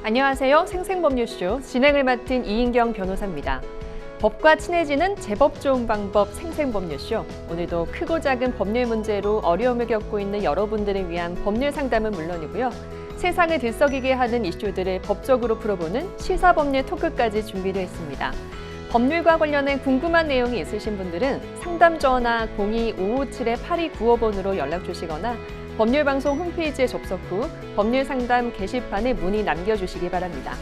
안녕하세요. 생생법률쇼 진행을 맡은 이인경 변호사입니다. 법과 친해지는 제법 좋은 방법 생생법률쇼. 오늘도 크고 작은 법률 문제로 어려움을 겪고 있는 여러분들을 위한 법률 상담은 물론이고요. 세상을 들썩이게 하는 이슈들을 법적으로 풀어보는 시사법률 토크까지 준비되어 있습니다. 법률과 관련된 궁금한 내용이 있으신 분들은 상담 전화 02-557-8295번으로 연락 주시거나 법률방송 홈페이지에 접속 후 법률상담 게시판에 문의 남겨주시기 바랍니다.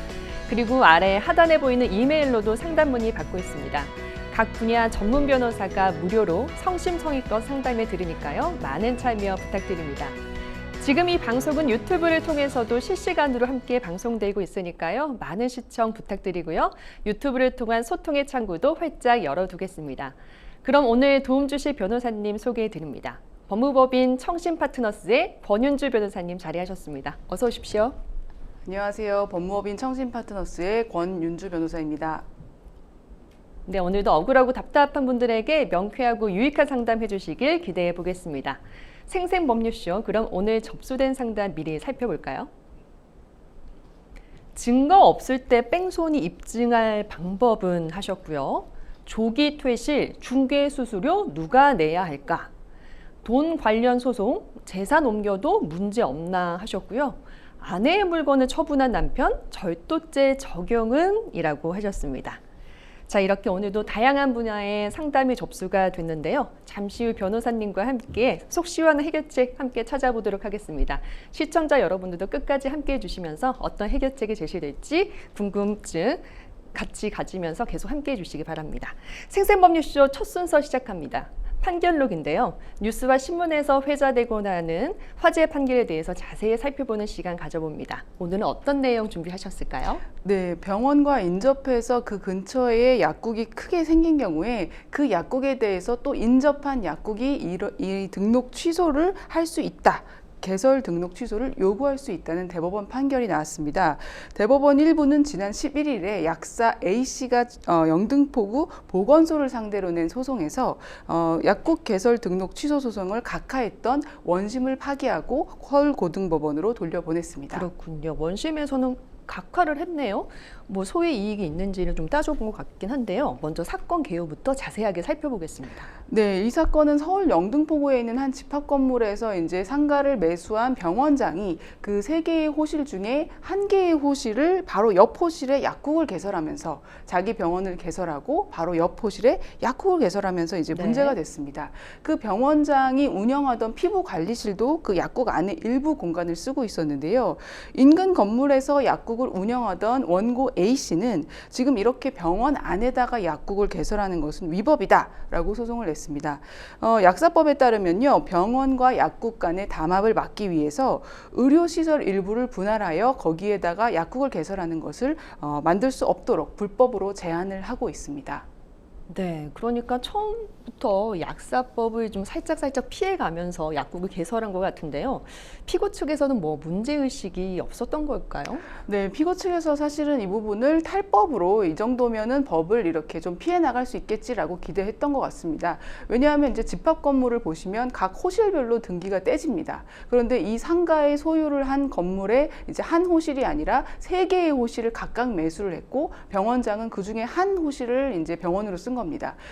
그리고 아래 하단에 보이는 이메일로도 상담 문의 받고 있습니다. 각 분야 전문 변호사가 무료로 성심성의껏 상담해 드리니까요. 많은 참여 부탁드립니다. 지금 이 방송은 유튜브를 통해서도 실시간으로 함께 방송되고 있으니까요. 많은 시청 부탁드리고요. 유튜브를 통한 소통의 창구도 활짝 열어두겠습니다. 그럼 오늘 도움 주실 변호사님 소개해 드립니다. 법무법인 청신파트너스의 권윤주 변호사님 자리하셨습니다. 어서 오십시오. 안녕하세요. 법무법인 청신파트너스의 권윤주 변호사입니다. 네, 오늘도 억울하고 답답한 분들에게 명쾌하고 유익한 상담 해주시길 기대해 보겠습니다. 생생법률쇼, 그럼 오늘 접수된 상담 미리 살펴볼까요? 증거 없을 때 뺑소니 입증할 방법은 하셨고요. 조기 퇴실, 중개 수수료 누가 내야 할까? 돈 관련 소송, 재산 옮겨도 문제 없나 하셨고요. 아내의 물건을 처분한 남편, 절도죄 적용은? 이라고 하셨습니다. 자, 이렇게 오늘도 다양한 분야의 상담이 접수가 됐는데요. 잠시 후 변호사님과 함께 속 시원한 해결책 함께 찾아보도록 하겠습니다. 시청자 여러분들도 끝까지 함께 해주시면서 어떤 해결책이 제시될지 궁금증 같이 가지면서 계속 함께 해주시기 바랍니다. 생생법률쇼 첫 순서 시작합니다. 판결록인데요. 뉴스와 신문에서 회자되고 나는 화재 판결에 대해서 자세히 살펴보는 시간 가져봅니다. 오늘은 어떤 내용 준비하셨을까요? 네, 병원과 인접해서 그 근처에 약국이 크게 생긴 경우에 그 약국에 대해서 또 인접한 약국이 이 등록 취소를 할 수 있다. 개설 등록 취소를 요구할 수 있다는 대법원 판결이 나왔습니다. 대법원 1부는 지난 11일에 약사 A씨가 영등포구 보건소를 상대로 낸 소송에서 약국 개설 등록 취소 소송을 각하했던 원심을 파기하고 서울고등법원으로 돌려보냈습니다. 그렇군요. 원심에서는 각하를 했네요. 뭐 소의 이익이 있는지를 좀 따져본 것 같긴 한데요. 먼저 사건 개요부터 자세하게 살펴보겠습니다. 네, 이 사건은 서울 영등포구에 있는 한 집합 건물에서 이제 상가를 매수한 병원장이 그 3개의 호실 중에 1개의 호실을 바로 옆 호실에 약국을 개설하면서 자기 병원을 개설하고 바로 옆 호실에 약국을 개설하면서 이제 문제가 됐습니다. 그 병원장이 운영하던 피부관리실도 그 약국 안에 일부 공간을 쓰고 있었는데요. 인근 건물에서 약국을 운영하던 원고 A씨는 지금 이렇게 병원 안에다가 약국을 개설하는 것은 위법이다라고 소송을 냈습니다. 약사법에 따르면요, 병원과 약국 간의 담합을 막기 위해서 의료시설 일부를 분할하여 거기에다가 약국을 개설하는 것을 만들 수 없도록 불법으로 제한을 하고 있습니다. 네, 그러니까 처음부터 약사법을 좀 살짝 피해가면서 약국을 개설한 것 같은데요. 피고 측에서는 뭐 문제의식이 없었던 걸까요? 네, 피고 측에서 사실은 이 부분을 탈법으로 이 정도면은 법을 이렇게 좀 피해 나갈 수 있겠지라고 기대했던 것 같습니다. 왜냐하면 이제 집합 건물을 보시면 각 호실별로 등기가 떼집니다. 그런데 이 상가의 소유를 한 건물에 이제 한 호실이 아니라 3개의 호실을 각각 매수를 했고 병원장은 그 중에 한 호실을 이제 병원으로 쓴 겁니다.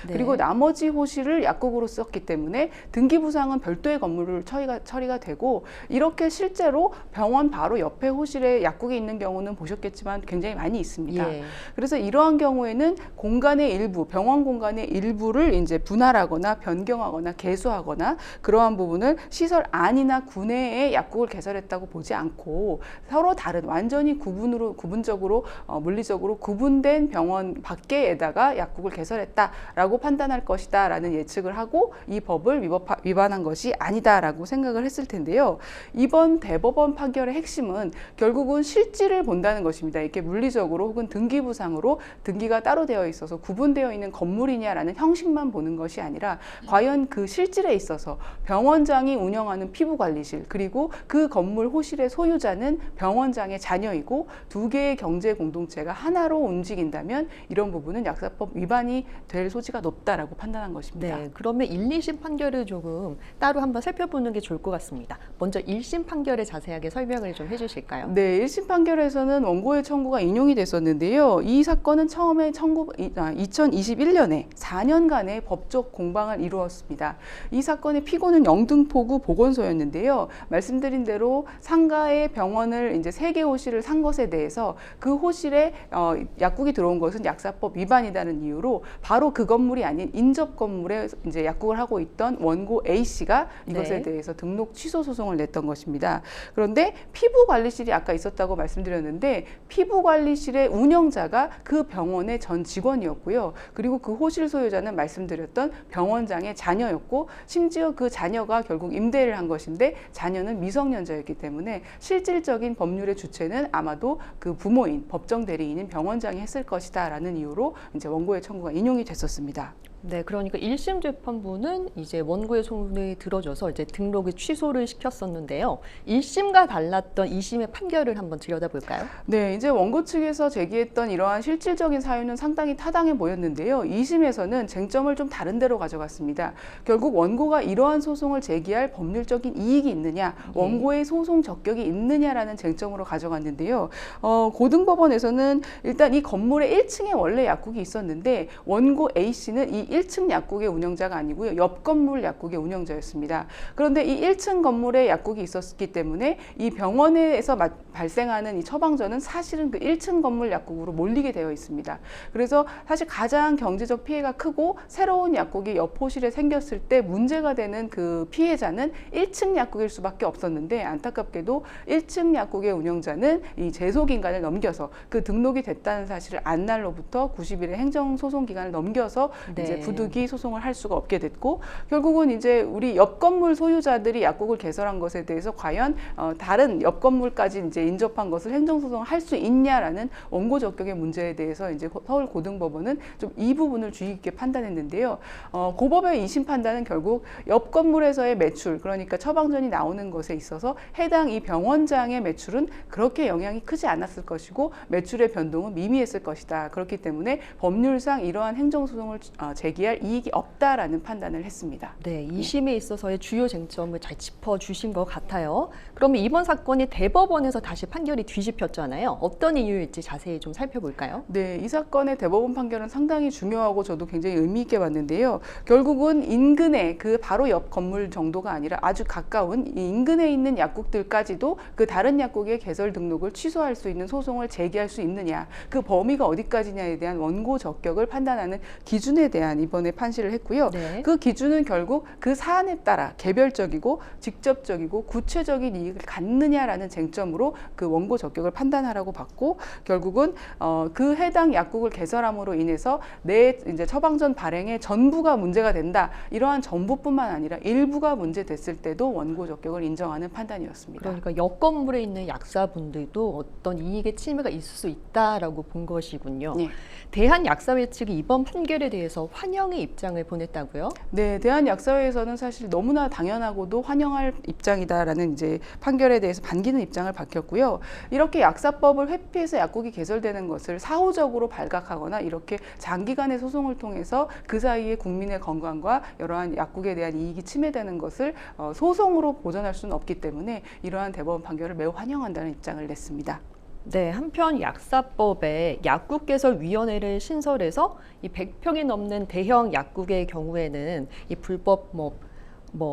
네. 그리고 나머지 호실을 약국으로 썼기 때문에 등기부상은 별도의 건물로 처리가 되고 이렇게 실제로 병원 바로 옆에 호실에 약국이 있는 경우는 보셨겠지만 굉장히 많이 있습니다. 예. 그래서 이러한 경우에는 공간의 일부, 병원 공간의 일부를 이제 분할하거나 변경하거나 개수하거나 그러한 부분을 시설 안이나 구내에 약국을 개설했다고 보지 않고 서로 다른 완전히 구분적으로 물리적으로 구분된 병원 밖에다가 약국을 개설했다라고 판단할 것이다라는 예측을 하고 이 법을 위반한 것이 아니다라고 생각을 했을 텐데요. 이번 대법원 판결의 핵심은 결국은 실질을 본다는 것입니다. 이렇게 물리적으로 혹은 등기부상으로 등기가 따로 되어 있어서 구분되어 있는 건물이냐라는 형식만 보는 것이 아니라 과연 그 실질에 있어서 병원장이 운영하는 피부관리실 그리고 그 건물 호실의 소유자는 병원장의 자녀이고 2개의 경제 공동체가 하나로 움직인다면 이런 부분은 약사법 위반이 될 소지가 높다라고 판단한 것입니다. 네, 그러면 1, 2심 판결을 조금 따로 한번 살펴보는 게 좋을 것 같습니다. 먼저 1심 판결을 자세하게 설명을 좀 해주실까요? 네, 1심 판결에서는 원고의 청구가 인용이 됐었는데요. 이 사건은 처음에 2021년에 4년간의 법적 공방을 이루었습니다. 이 사건의 피고는 영등포구 보건소였는데요. 말씀드린 대로 상가의 병원을 이제 3개 호실을 산 것에 대해서 그 호실에 약국이 들어온 것은 약사법 위반이라는 이유로 바로 그 건물이 아닌 인접 건물에 이제 약국을 하고 있던 원고 A 씨가 이것에 네. 대해서 등록 취소 소송을 냈던 것입니다. 그런데 피부관리실이 아까 있었다고 말씀드렸는데 피부관리실의 운영자가 그 병원의 전 직원이었고요. 그리고 그 호실 소유자는 말씀드렸던 병원장의 자녀였고 심지어 그 자녀가 결국 임대를 한 것인데 자녀는 미성년자였기 때문에 실질적인 법률의 주체는 아마도 그 부모인 법정 대리인인 병원장이 했을 것이다라는 이유로 이제 원고의 청구가 인용이 됐었습니다. 네, 그러니까 1심 재판부는 이제 원고의 손을 들어줘서 이제 등록을 취소를 시켰었는데요. 1심과 달랐던 2심의 판결을 한번 들여다볼까요? 네, 이제 원고 측에서 제기했던 이러한 실질적인 사유는 상당히 타당해 보였는데요. 2심에서는 쟁점을 좀 다른 데로 가져갔습니다. 결국 원고가 이러한 소송을 제기할 법률적인 이익이 있느냐, 원고의 소송 적격이 있느냐라는 쟁점으로 가져갔는데요. 고등법원에서는 일단 이 건물의 1층에 원래 약국이 있었는데 원고 A씨는 이 1층 약국의 운영자가 아니고요. 옆 건물 약국의 운영자였습니다. 그런데 이 1층 건물에 약국이 있었기 때문에 이 병원에서 발생하는 이 처방전은 사실은 그 1층 건물 약국으로 몰리게 되어 있습니다. 그래서 사실 가장 경제적 피해가 크고 새로운 약국이 옆 호실에 생겼을 때 문제가 되는 그 피해자는 1층 약국일 수밖에 없었는데 안타깝게도 1층 약국의 운영자는 이 제소기간을 넘겨서 그 등록이 됐다는 사실을 안 날로부터 90일의 행정소송 기간을 넘겨서 네. 이제 부득이 소송을 할 수가 없게 됐고 결국은 이제 우리 옆 건물 소유자들이 약국을 개설한 것에 대해서 과연 다른 옆 건물까지 이제 인접한 것을 행정소송을 할 수 있냐라는 원고 적격의 문제에 대해서 이제 서울 고등법원은 좀 이 부분을 주의 깊게 판단했는데요. 고법의 2심 판단은 결국 옆 건물에서의 매출, 그러니까 처방전이 나오는 것에 있어서 해당 이 병원장의 매출은 그렇게 영향이 크지 않았을 것이고 매출의 변동은 미미했을 것이다. 그렇기 때문에 법률상 이러한 행정소송을 제기할 이익이 없다라는 판단을 했습니다. 네, 2심에 있어서의 주요 쟁점을 잘 짚어주신 것 같아요. 그러면 이번 사건이 대법원에서 다시 판결이 뒤집혔잖아요. 어떤 이유일지 자세히 좀 살펴볼까요? 네, 이 사건의 대법원 판결은 상당히 중요하고 저도 굉장히 의미 있게 봤는데요. 결국은 인근의 그 바로 옆 건물 정도가 아니라 아주 가까운 이 인근에 있는 약국들까지도 그 다른 약국의 개설 등록을 취소할 수 있는 소송을 제기할 수 있느냐, 그 범위가 어디까지냐에 대한 원고 적격을 판단하는 기준에 대한 이번에 판시를 했고요. 네. 그 기준은 결국 그 사안에 따라 개별적이고 직접적이고 구체적인 이익을 갖느냐라는 쟁점으로 그 원고 적격을 판단하라고 봤고 결국은 그 해당 약국을 개설함으로 인해서 내 이제 처방전 발행의 전부가 문제가 된다. 이러한 전부뿐만 아니라 일부가 문제됐을 때도 원고 적격을 인정하는 판단이었습니다. 그러니까 옆 건물에 있는 약사분들도 어떤 이익의 침해가 있을 수 있다라고 본 것이군요. 네. 대한약사회 측이 이번 판결에 대해서 환영의 입장을 보냈다고요? 네, 대한약사회에서는 사실 너무나 당연하고도 환영할 입장이다라는 이제 판결에 대해서 반기는 입장을 밝혔고요. 이렇게 약사법을 회피해서 약국이 개설되는 것을 사후적으로 발각하거나 이렇게 장기간의 소송을 통해서 그 사이에 국민의 건강과 여러한 약국에 대한 이익이 침해되는 것을 소송으로 보전할 수는 없기 때문에 이러한 대법원 판결을 매우 환영한다는 입장을 냈습니다. 네, 한편 약사법에 약국개설위원회를 신설해서 이 100평이 넘는 대형 약국의 경우에는 이 불법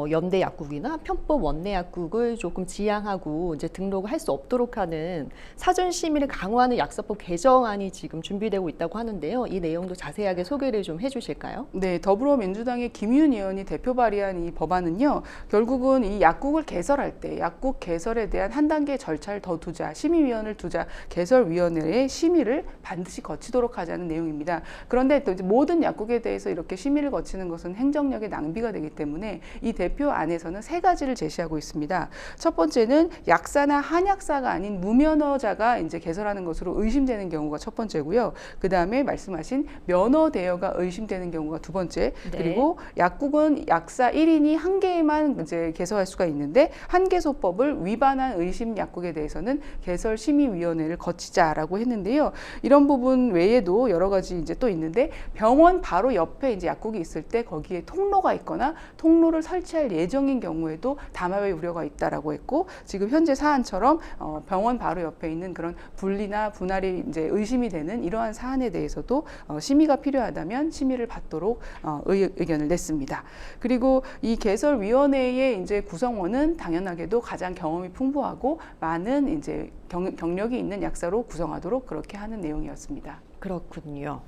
연대 약국이나 편법 원내 약국을 조금 지양하고 이제 등록을 할 수 없도록 하는 사전 심의를 강화하는 약사법 개정안이 지금 준비되고 있다고 하는데요. 이 내용도 자세하게 소개를 좀 해주실까요? 네, 더불어민주당의 김윤 의원이 대표 발의한 이 법안은요, 결국은 이 약국을 개설할 때 약국 개설에 대한 한 단계 절차를 더 두자, 심의위원을 두자, 개설위원회의 심의를 반드시 거치도록 하자는 내용입니다. 그런데 또 이제 모든 약국에 대해서 이렇게 심의를 거치는 것은 행정력의 낭비가 되기 때문에 이 대표 안에서는 세 가지를 제시하고 있습니다. 첫 번째는 약사나 한약사가 아닌 무면허자가 이제 개설하는 것으로 의심되는 경우가 첫 번째고요. 그 다음에 말씀하신 면허 대여가 의심되는 경우가 두 번째. 네. 그리고 약국은 약사 1인이 한 개만 이제 개설할 수가 있는데 한개소법을 위반한 의심 약국에 대해서는 개설심의위원회를 거치자라고 했는데요. 이런 부분 외에도 여러 가지 이제 또 있는데 병원 바로 옆에 이제 약국이 있을 때 거기에 통로가 있거나 통로를 설치할 예정인 경우에도 담화의 우려가 있다라고 했고 지금 현재 사안처럼 병원 바로 옆에 있는 그런 분리나 분할이 이제 의심이 되는 이러한 사안에 대해서도 심의가 필요하다면 심의를 받도록 의견을 냈습니다. 그리고 이 개설위원회의 이제 구성원은 당연하게도 가장 경험이 풍부하고 많은 이제 경력이 있는 약사로 구성하도록 그렇게 하는 내용이었습니다. 그렇군요.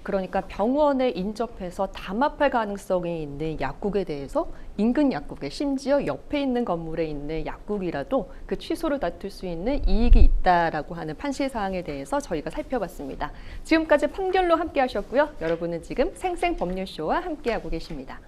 그러니까 병원에 인접해서 담합할 가능성이 있는 약국에 대해서 인근 약국에 심지어 옆에 있는 건물에 있는 약국이라도 그 취소를 다툴 수 있는 이익이 있다라고 하는 판시 사항에 대해서 저희가 살펴봤습니다. 지금까지 판결로 함께 하셨고요. 여러분은 지금 생생법률쇼와 함께하고 계십니다.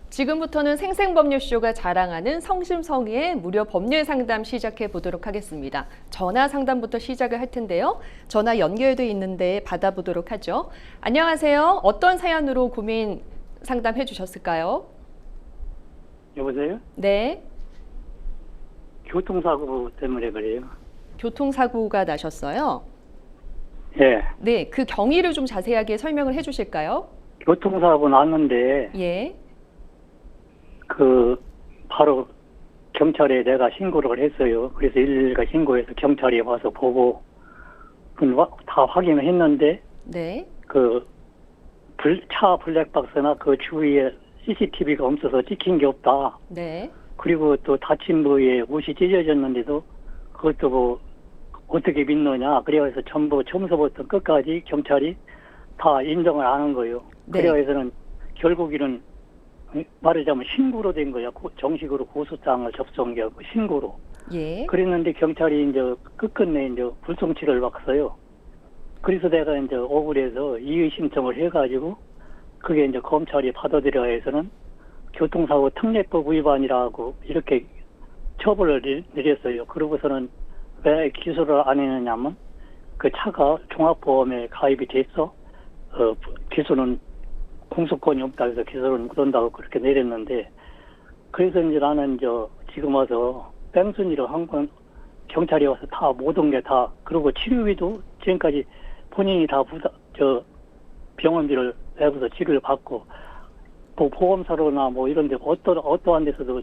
지금부터는 생생법률쇼가 자랑하는 성심성의의 무료 법률 상담 시작해 보도록 하겠습니다. 전화 상담부터 시작을 할 텐데요. 전화 연결돼 있는데 받아보도록 하죠. 안녕하세요. 어떤 사연으로 고민 상담해 주셨을까요? 여보세요? 네. 교통사고 때문에 그래요. 교통사고가 나셨어요? 예. 네. 그 경위를 좀 자세하게 설명을 해 주실까요? 교통사고 났는데, 예. 바로 경찰에 내가 신고를 했어요. 그래서 112가 신고해서 경찰이 와서 보고, 다 확인을 했는데, 네. 차 블랙박스나 그 주위에 CCTV가 없어서 찍힌 게 없다. 네. 그리고 또 다친 부위에 옷이 찢어졌는데도 그것도 뭐 어떻게 믿느냐. 그래서 전부 처음서부터 끝까지 경찰이 다 인정을 안 한 거예요. 네. 그래서는 결국에는 말하자면 신고로 된 거야. 정식으로 고소장을 접수한 게 아니고 신고로. 예. 그랬는데 경찰이 이제 끝끝내 이제 불송치를 박어요. 그래서 내가 이제 억울해서 이의 신청을 해가지고 그게 이제 검찰이 받아들여 해서는 교통사고 특례법 위반이라고 이렇게 처벌을 내렸어요. 그러고서는 왜 기소를 안 했느냐면 그 차가 종합보험에 가입이 됐어. 기소는 공소권이 없다 해서 기소는 그런다고 그렇게 내렸는데 그래서 이제 나는 지금 와서 뺑소니를 한 건 경찰이 와서 다 모든 게 다 그리고 치료비도 지금까지 본인이 다 병원비를 내고서 치료를 받고 뭐 보험사로나 뭐 이런 데 어떠한 데서도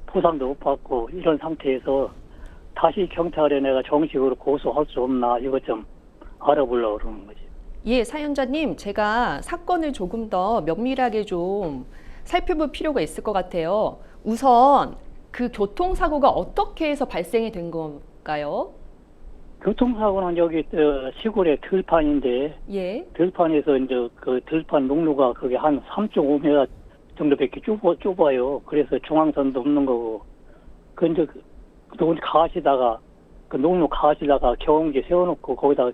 보상도 못 받고 이런 상태에서 다시 경찰에 내가 정식으로 고소할 수 없나 이것 좀 알아보려고 그러는 거지. 예, 사연자님, 제가 사건을 조금 더 면밀하게 좀 살펴볼 필요가 있을 것 같아요. 우선 그 교통사고가 어떻게 해서 발생이 된 건가요? 교통사고는 여기 시골의 들판인데 예. 들판에서 이제 그 들판 농로가 그게 한 3.5m 정도밖에 좁아요. 그래서 중앙선도 없는 거고. 그 이제 가시다가 그 농로 가시다가 경운기 세워놓고 거기다가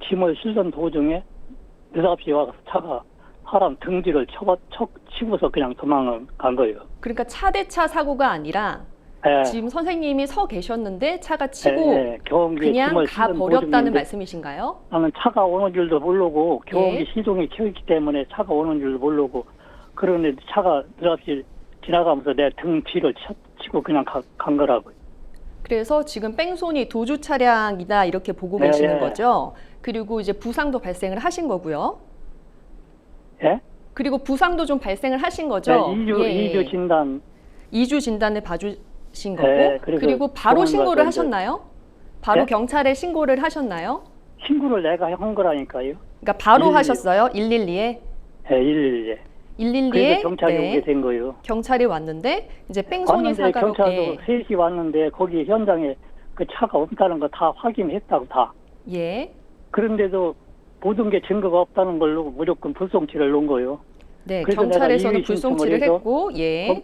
짐을 실던 도중에 느닷없이 와서 차가 사람 등지를 치고서 그냥 도망을 간 거예요. 그러니까 차 대 차 사고가 아니라 예. 지금 선생님이 서 계셨는데 차가 치고 그냥 가버렸다는 말씀이신가요? 나는 차가 오는 줄도 모르고 경운기 예. 시동이 켜있기 때문에 차가 오는 줄도 모르고 그런데 차가 느닷없이 지나가면서 내 등 뒤를 치고 그냥 간 거라고요. 그래서 지금 뺑소니 도주 차량이다 이렇게 보고 네, 계시는 예. 거죠? 그리고 이제 부상도 발생을 하신 거고요. 예? 그리고 부상도 좀 발생을 하신 거죠? 네, 2주 진단. 2주 진단을 봐주신 거고 네, 그리고 바로 신고를 하셨나요? 바로 네? 경찰에 신고를 하셨나요? 신고를 내가 한 거라니까요. 그러니까 바로 112. 하셨어요? 112에? 네, 112. 112에 그래서 경찰이 오게 된 거예요. 경찰이 왔는데 이제 뺑소니 왔는데 사가로 경찰도 셋이 왔는데 거기 현장에 그 차가 없다는 거 다 확인했다고 다. 예. 그런데도 모든 게 증거가 없다는 걸로 무조건 불송치를 놓은 거예요. 네, 그래서 경찰에서는 내가 불송치를 이의신청을 해서 했고, 예.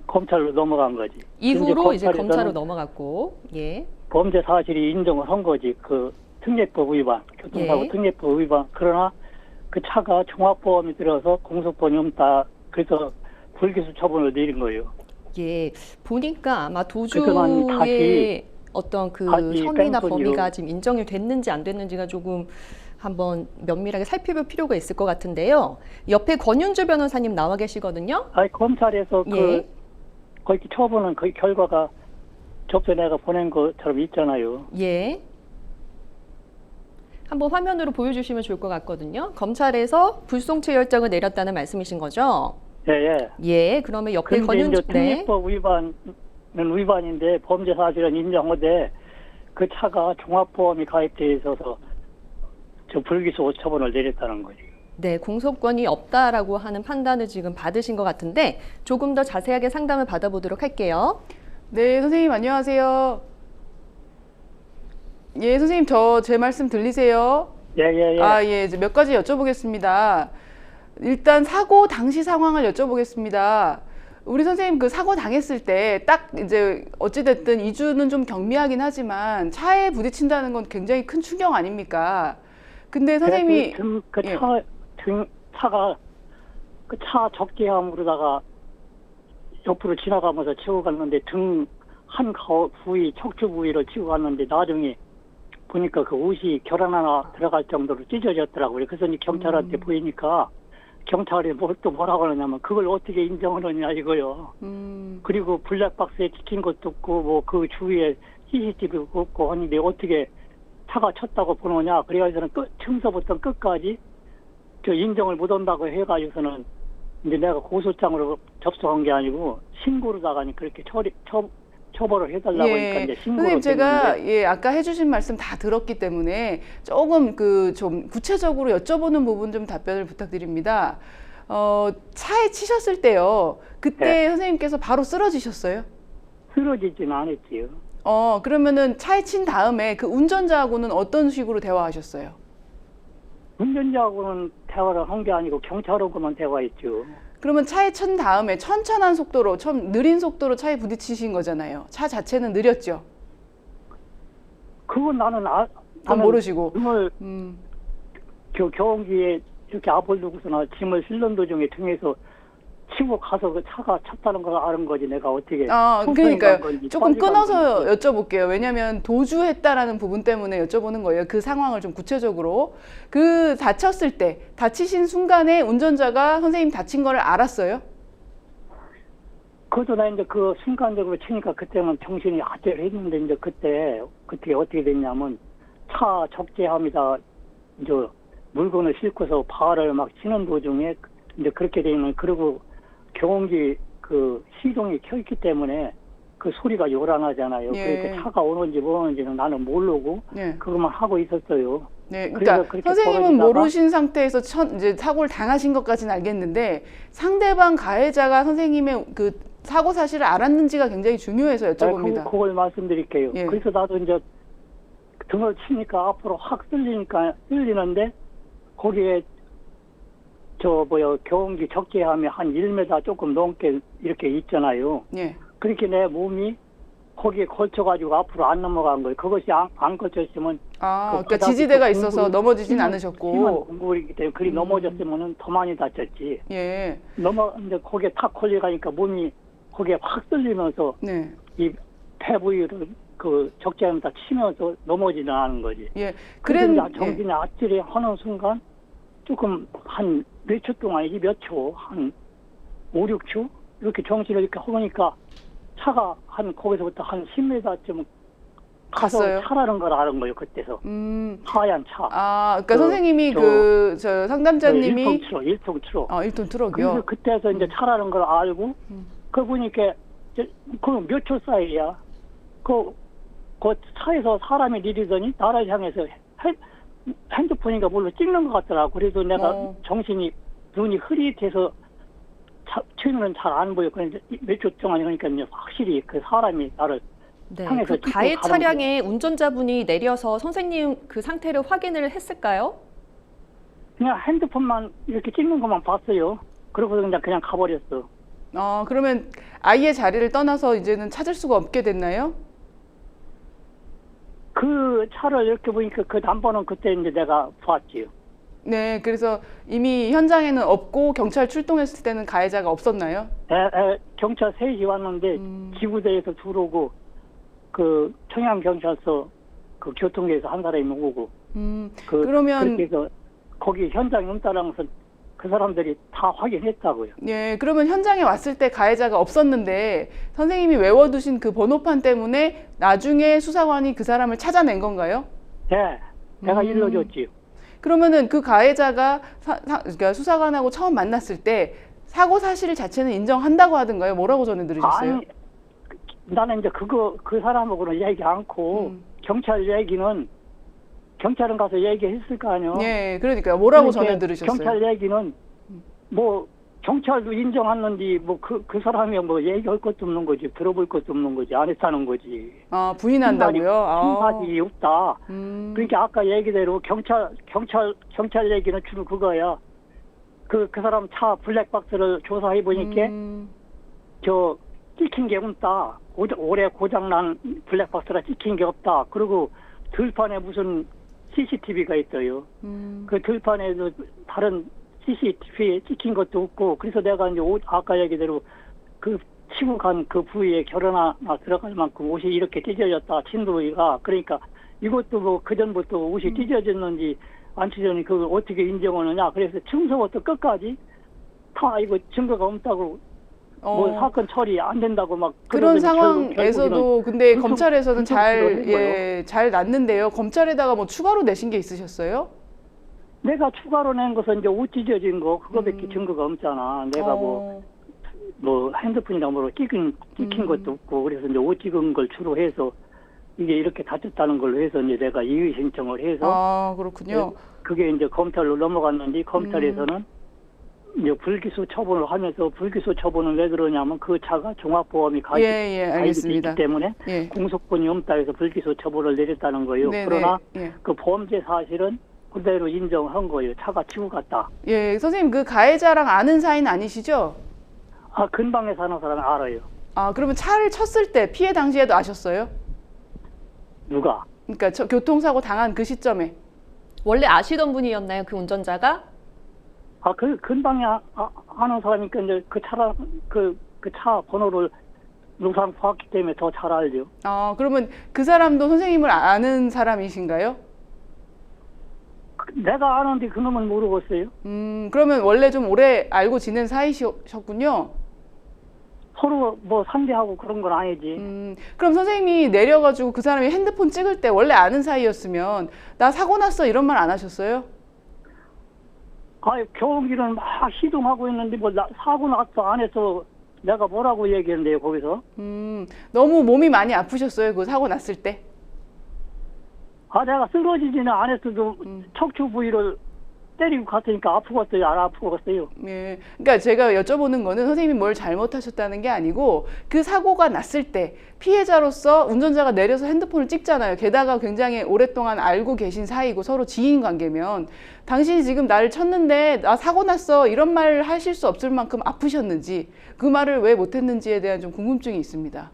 검찰로 넘어간 거지. 이후로 이제 검찰에서는 검찰로 넘어갔고, 예. 범죄 사실이 인정을 한 거지. 그 특례법 위반, 교통사고 예. 특례법 위반. 그러나 그 차가 종합보험이 들어서 공소권이 없다. 그래서 불기소 처분을 내린 거예요. 예. 보니까 아마 그래서 난 도주의 다시 어떤 그 다시 혐의나 뺑소니로. 범위가 지금 인정이 됐는지 안 됐는지가 조금 한번 면밀하게 살펴볼 필요가 있을 것 같은데요. 옆에 권윤주 변호사님 나와 계시거든요. 아니 검찰에서 예. 그 거기 처분은 그 결과가 접수 내가 보낸 것처럼 있잖아요. 예. 한번 화면으로 보여주시면 좋을 것 같거든요. 검찰에서 불송치 결정을 내렸다는 말씀이신 거죠? 예, 예. 예. 그러면 옆에 그런데 이제 권윤주 네. 특례법 위반은 위반인데 범죄 사실은 인정하되 그 차가 종합보험이 가입돼 있어서 저 불기소 처분을 내렸다는 거지. 네, 공소권이 없다라고 하는 판단을 지금 받으신 것 같은데 조금 더 자세하게 상담을 받아보도록 할게요. 네, 선생님 안녕하세요. 예, 선생님 제 말씀 들리세요? 예, 예, 예. 아, 예, 이제 몇 가지 여쭤보겠습니다. 일단 사고 당시 상황을 여쭤보겠습니다. 우리 선생님 그 사고 당했을 때 딱 이제 어찌됐든 이주는 좀 경미하긴 하지만 차에 부딪힌다는 건 굉장히 큰 충격 아닙니까? 근데 선생님이 예. 차가 그 차 적재함으로다가 옆으로 지나가면서 치고 갔는데 등 한 부위 척추 부위를 치고 갔는데 나중에 보니까 그 옷이 결혼 하나 들어갈 정도로 찢어졌더라고요. 그래서 이제 경찰한테 보이니까 경찰이 또 뭐라고 하느냐면 그걸 어떻게 인정하느냐 이거요. 그리고 블랙박스에 찍힌 것도 없고 뭐 그 주위에 CCTV도 없고 하는데 어떻게 차가 쳤다고 보느냐. 그래가지고는 처음서부터 끝까지 저 인정을 못 한다고 해가지고서는 이제 내가 고소장으로 접수한 게 아니고 신고로다가 그렇게 처벌을 해달라고 하니까 이제 신고를 선생님 제가 했는데. 아까 해주신 말씀 다 들었기 때문에 조금 좀 구체적으로 여쭤보는 부분 좀 답변을 부탁드립니다. 차에 치셨을 때요. 그때 네. 선생님께서 바로 쓰러지셨어요? 쓰러지지는 않았지요. 그러면은 차에 친 다음에 그 운전자하고는 어떤 식으로 대화하셨어요? 운전자하고는 대화를 한 게 아니고 경찰하고만 대화했죠. 그러면 차에 친 다음에 천천한 속도로, 느린 속도로 차에 부딪히신 거잖아요. 차 자체는 느렸죠? 그건 나는 모르시고. 정말 경기에 이렇게 앞을 두고서나 짐을 실는 도중에 등에서 치고 가서 그 차가 쳤다는 걸 아는 거지. 내가 어떻게 그러니까요. 건지, 조금 빨리 간 끊어서 건지. 여쭤볼게요. 왜냐하면 도주했다라는 부분 때문에 여쭤보는 거예요. 그 상황을 좀 구체적으로. 그 다쳤을 때, 다치신 순간에 운전자가 선생님 다친 거를 알았어요? 그것도 나 이제 그 순간적으로 치니까 그때는 정신이 아찔 했는데 이제 그때 어떻게 됐냐면 차 적재함이다 이제 물건을 싣고서 발을 막 치는 도중에 이제 그렇게 되면 그리고 경운기 그 시동이 켜 있기 때문에 그 소리가 요란하잖아요. 예. 그러니까 차가 오는지 뭐는지는 나는 모르고 예. 그것만 하고 있었어요. 네, 그래서 그러니까 그렇게 선생님은 벌어지다가 모르신 상태에서 이제 사고를 당하신 것까지는 알겠는데 상대방 가해자가 선생님의 그 사고 사실을 알았는지가 굉장히 중요해서 여쭤봅니다. 그걸 말씀드릴게요. 예. 그래서 나도 이제 등을 치니까 앞으로 확 쓸리는데 거기에 경운기 적재함이 한 1m 조금 넘게 이렇게 있잖아요. 예. 그렇게 내 몸이 거기에 걸쳐가지고 앞으로 안 넘어간 거예요. 그것이 안 걸쳐있으면 그러니까 지지대가 있어서 넘어지진 않으셨고. 심한 공굴이기 때문에 그리 넘어졌으면 더 많이 다쳤지. 예. 이제 거기에 탁 걸려가니까 몸이 거기에 확 쓸리면서 네. 이 폐 부위를 그 적재함에다 치면서 넘어지는 않은 거지. 예. 그래서 정신이 아찔해 하는 순간 조금 한 몇 초 동안이지 몇 초, 한 5, 6초 이렇게 정신을 이렇게 하니까 차가 거기서부터 한 10m쯤 가서 갔어요? 차라는 걸 아는 거예요. 그때서 하얀 차. 그러니까 선생님이 저 상담자님이 1톤 트럭. 1톤 트럭이요. 그래서 그때서 이제 차라는 걸 알고 그 보니까 그 몇 초 사이야. 그 차에서 사람이 내리더니 나를 향해서 핸드폰인가 뭘로 찍는 것 같더라고. 그래서 내가 정신이 눈이 흐릿해서 처음에는 잘 안 보여. 그런데 몇 주 동안 그러니까 이제 확실히 그 사람이 나를 네, 상에서 그 찍고 가해 가는 차량에 운전자분이 내려서 선생님 그 상태를 확인을 했을까요? 그냥 핸드폰만 이렇게 찍는 것만 봤어요. 그러고서 그냥 가버렸어. 그러면 아이의 자리를 떠나서 이제는 찾을 수가 없게 됐나요? 그 차를 이렇게 보니까 그 남번은 그때 이제 내가 봤지요. 네, 그래서 이미 현장에는 없고 경찰 출동했을 때는 가해자가 없었나요? 경찰 셋이 왔는데 지구대에서 들어오고 그 청양경찰서 그 교통계에서 한 사람이 오고 그러면 그렇게 해서 거기 현장에 온다라면서 그 사람들이 다 확인했다고요. 예, 그러면 현장에 왔을 때 가해자가 없었는데 선생님이 외워두신 그 번호판 때문에 나중에 수사관이 그 사람을 찾아낸 건가요? 네, 내가 일러줬지요. 그러면은 그 가해자가 그러니까 수사관하고 처음 만났을 때 사고 사실 자체는 인정한다고 하던가요? 뭐라고 전해 들으셨어요? 아니, 나는 이제 그 사람하고는 얘기 않고 경찰은 가서 얘기했을 거 아니에요. 예, 그러니까요. 뭐라고 그러니까 전해 들으셨어요? 경찰 얘기는 뭐 경찰도 인정하는지 뭐 그 사람이 뭐 얘기할 것도 없는 거지, 들어볼 것도 없는 거지, 안 했다는 거지. 부인한다고요? 흉사이 없다. 그러니까 아까 얘기대로 경찰 얘기는 주로 그거야. 그 사람 차 블랙박스를 조사해 보니까 저 찍힌 게 없다. 올해 고장난 블랙박스라 찍힌 게 없다. 그리고 들판에 무슨 CCTV가 있어요. 그 들판에도 다른 CCTV에 찍힌 것도 없고, 그래서 내가 이제 아까 얘기대로 그 치고 간 그 부위에 결혼하나 들어갈 만큼 옷이 이렇게 찢어졌다. 진도가. 그러니까 이것도 뭐 그전부터 옷이 찢어졌는지 안 찢어졌는지 그걸 어떻게 인정하느냐. 그래서 처음부터 끝까지 다 이거 증거가 없다고 뭐 사건 처리 안 된다고 막 그런 그러더니 상황에서도 근데 검찰에서는 거예요. 잘 났는데요. 검찰에다가 뭐 추가로 내신 게 있으셨어요? 내가 추가로 낸 것은 이제 옷 찢어진 거 그거밖에 증거가 없잖아. 내가 뭐 핸드폰이나 뭐로 찍힌 것도 없고, 그래서 이제 옷 찍은 걸 주로 해서 이게 이렇게 다쳤다는 걸로 해서 이제 내가 이의 신청을 해서 그렇군요. 그게 이제 검찰로 넘어갔는데 검찰에서는 이제 불기소 처분을 하면서 불기소 처분을 왜 그러냐면 그 차가 종합보험이 가입이 알겠습니다. 있기 때문에 공소권이 없다 해서 불기소 처분을 내렸다는 거예요. 그러나 그 범죄 사실은 그대로 인정한 거예요. 차가 치고 갔다. 예, 선생님 그 가해자랑 아는 사이는 아니시죠? 근방에 사는 사람은 알아요. 그러면 차를 쳤을 때 피해 당시에도 아셨어요? 누가? 그러니까 교통사고 당한 그 시점에. 원래 아시던 분이었나요, 그 운전자가? 그 근방에 아는 사람이니까 이제 그 차 번호를 누상 봤기 때문에 더 잘 알죠. 그러면 그 사람도 선생님을 아는 사람이신가요? 내가 아는데 그놈은 모르겠어요. 그러면 원래 좀 오래 알고 지낸 사이셨군요. 서로 뭐 상대하고 그런 건 아니지. 그럼 선생님이 내려가지고 그 사람이 핸드폰 찍을 때 원래 아는 사이였으면 나 사고 났어 이런 말 안 하셨어요? 경기는 막 시동하고 있는데 뭐 사고 났어 안 해서 내가 뭐라고 얘기했는데요 거기서. 너무 몸이 많이 아프셨어요 그 사고 났을 때? 내가 쓰러지지는 않았어도 척추 부위를 때리고 갔으니까 아프겠어요? 안 아프겠어요? 네, 그러니까 제가 여쭤보는 거는 선생님이 뭘 잘못하셨다는 게 아니고 그 사고가 났을 때 피해자로서 운전자가 내려서 핸드폰을 찍잖아요. 게다가 굉장히 오랫동안 알고 계신 사이고 서로 지인 관계면 당신이 지금 나를 쳤는데 나 사고 났어 이런 말 하실 수 없을 만큼 아프셨는지 그 말을 왜 못했는지에 대한 좀 궁금증이 있습니다.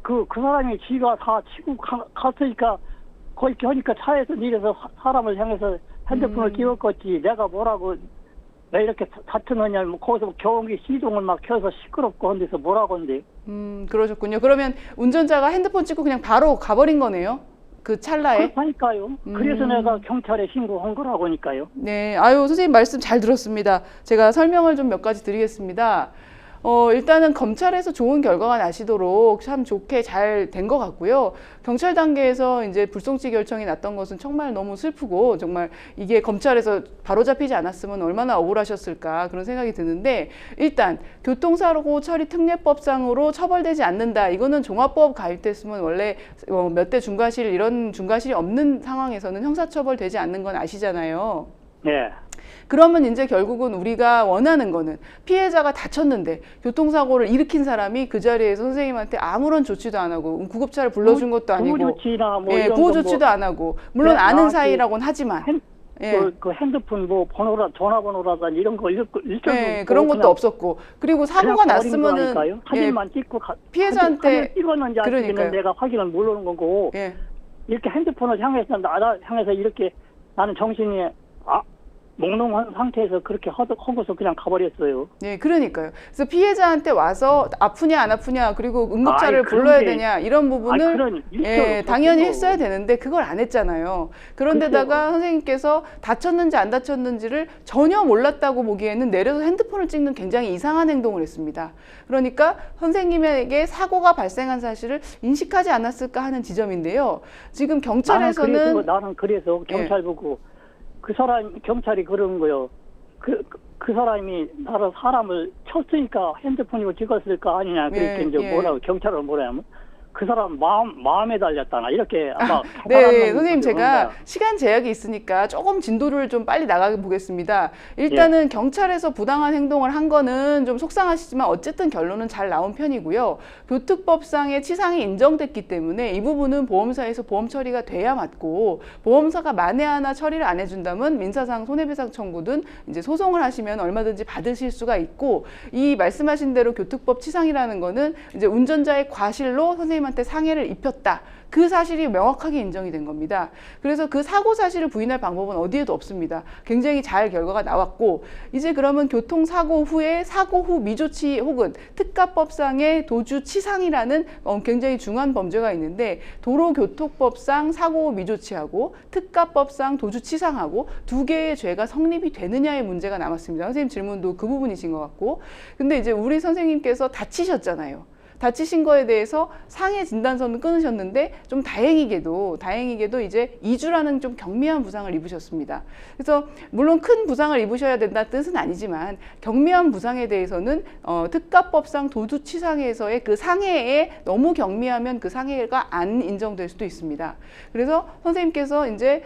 그 사람이 지가 다 치고 갔으니까 거기 하니까 차에서 내려서 사람을 향해서 핸드폰을 띄웠겠지. 내가 뭐라고 왜 이렇게 다투느냐. 거기서 경운기 시동을 막 켜서 시끄럽고 한 데서 뭐라고 한대요. 그러셨군요. 그러면 운전자가 핸드폰 찍고 그냥 바로 가버린 거네요. 그 찰나에. 그렇다니까요. 그래서 내가 경찰에 신고한 거라고니까요. 네, 선생님 말씀 잘 들었습니다. 제가 설명을 좀 몇 가지 드리겠습니다. 일단은 검찰에서 좋은 결과가 나시도록 참 좋게 잘 된 것 같고요. 경찰 단계에서 이제 불송치 결정이 났던 것은 정말 너무 슬프고 정말 이게 검찰에서 바로잡히지 않았으면 얼마나 억울하셨을까 그런 생각이 드는데 일단 교통사고 처리 특례법상으로 처벌되지 않는다. 이거는 종합법 가입됐으면 원래 몇 대 중과실 이런 중과실이 없는 상황에서는 형사처벌되지 않는 건 아시잖아요. 네. 그러면 이제 결국은 우리가 원하는 거는 피해자가 다쳤는데 교통사고를 일으킨 사람이 그 자리에서 선생님한테 아무런 조치도 안 하고 구급차를 불러준 것도 아니고 구호조치나 뭐 예, 이런 구호 거 조치도 안 하고 물론 네, 아는 나한테 사이라고는 하지만 예. 그 핸드폰 뭐 전화번호라든지 이런 거 일정도 예, 그런 것도 없었고 그리고 사고가 났으면은 사진만 찍고 피해자한테 사진 찍었는지 안 찍었는지 그러니까요. 내가 확인을 모르는 거고 예. 이렇게 핸드폰을 향해서 이렇게 나는 정신이 몽롱한 상태에서 그렇게 하고서 그냥 가버렸어요. 네, 그러니까요. 그래서 피해자한테 와서 아프냐 안 아프냐 그리고 응급차를 아이, 불러야 그런 게- 되냐 이런 부분을 그런 일정이 예, 없었고. 당연히 했어야 되는데 그걸 안 했잖아요. 그런데다가 글쎄요. 선생님께서 다쳤는지 안 다쳤는지를 전혀 몰랐다고 보기에는 내려서 핸드폰을 찍는 굉장히 이상한 행동을 했습니다. 그러니까 선생님에게 사고가 발생한 사실을 인식하지 않았을까 하는 지점인데요. 지금 경찰에서는 나는 그래서 경찰 보고 그 사람 경찰이 그런 거요. 그 사람이 사람을 쳤으니까 핸드폰으로 찍었을까 아니냐 그렇게 예, 이제 예. 뭐라고 경찰은 뭐라면 그 사람 마음에 달렸다나 이렇게 아마 네, 선생님 제가 시간 제약이 있으니까 조금 진도를 좀 빨리 나가 보겠습니다. 일단은 경찰에서 부당한 행동을 한 거는 좀 속상하시지만 어쨌든 결론은 잘 나온 편이고요. 교특법상의 치상이 인정됐기 때문에 이 부분은 보험사에서 보험 처리가 돼야 맞고 보험사가 만에 하나 처리를 안 해준다면 민사상 손해배상 청구든 이제 소송을 하시면 얼마든지 받으실 수가 있고 이 말씀하신 대로 교특법 치상이라는 거는 이제 운전자의 과실로 선생님한테 상해를 입혔다. 그 사실이 명확하게 인정이 된 겁니다. 그래서 그 사고 사실을 부인할 방법은 어디에도 없습니다. 굉장히 잘 결과가 나왔고 이제 그러면 교통사고 후에 사고 후 미조치 혹은 특가법상의 도주치상이라는 굉장히 중요한 범죄가 있는데 도로교통법상 사고 후 미조치하고 특가법상 도주치상하고 두 개의 죄가 성립이 되느냐의 문제가 남았습니다. 선생님 질문도 그 부분이신 것 같고 근데 이제 우리 선생님께서 다치셨잖아요. 다치신 거에 대해서 상해 진단서는 끊으셨는데 좀 다행히게도 이제 2주라는 좀 경미한 부상을 입으셨습니다. 그래서 물론 큰 부상을 입으셔야 된다는 뜻은 아니지만 경미한 부상에 대해서는 특가법상 도주치상에서의 그 상해에 너무 경미하면 그 상해가 안 인정될 수도 있습니다. 그래서 선생님께서 이제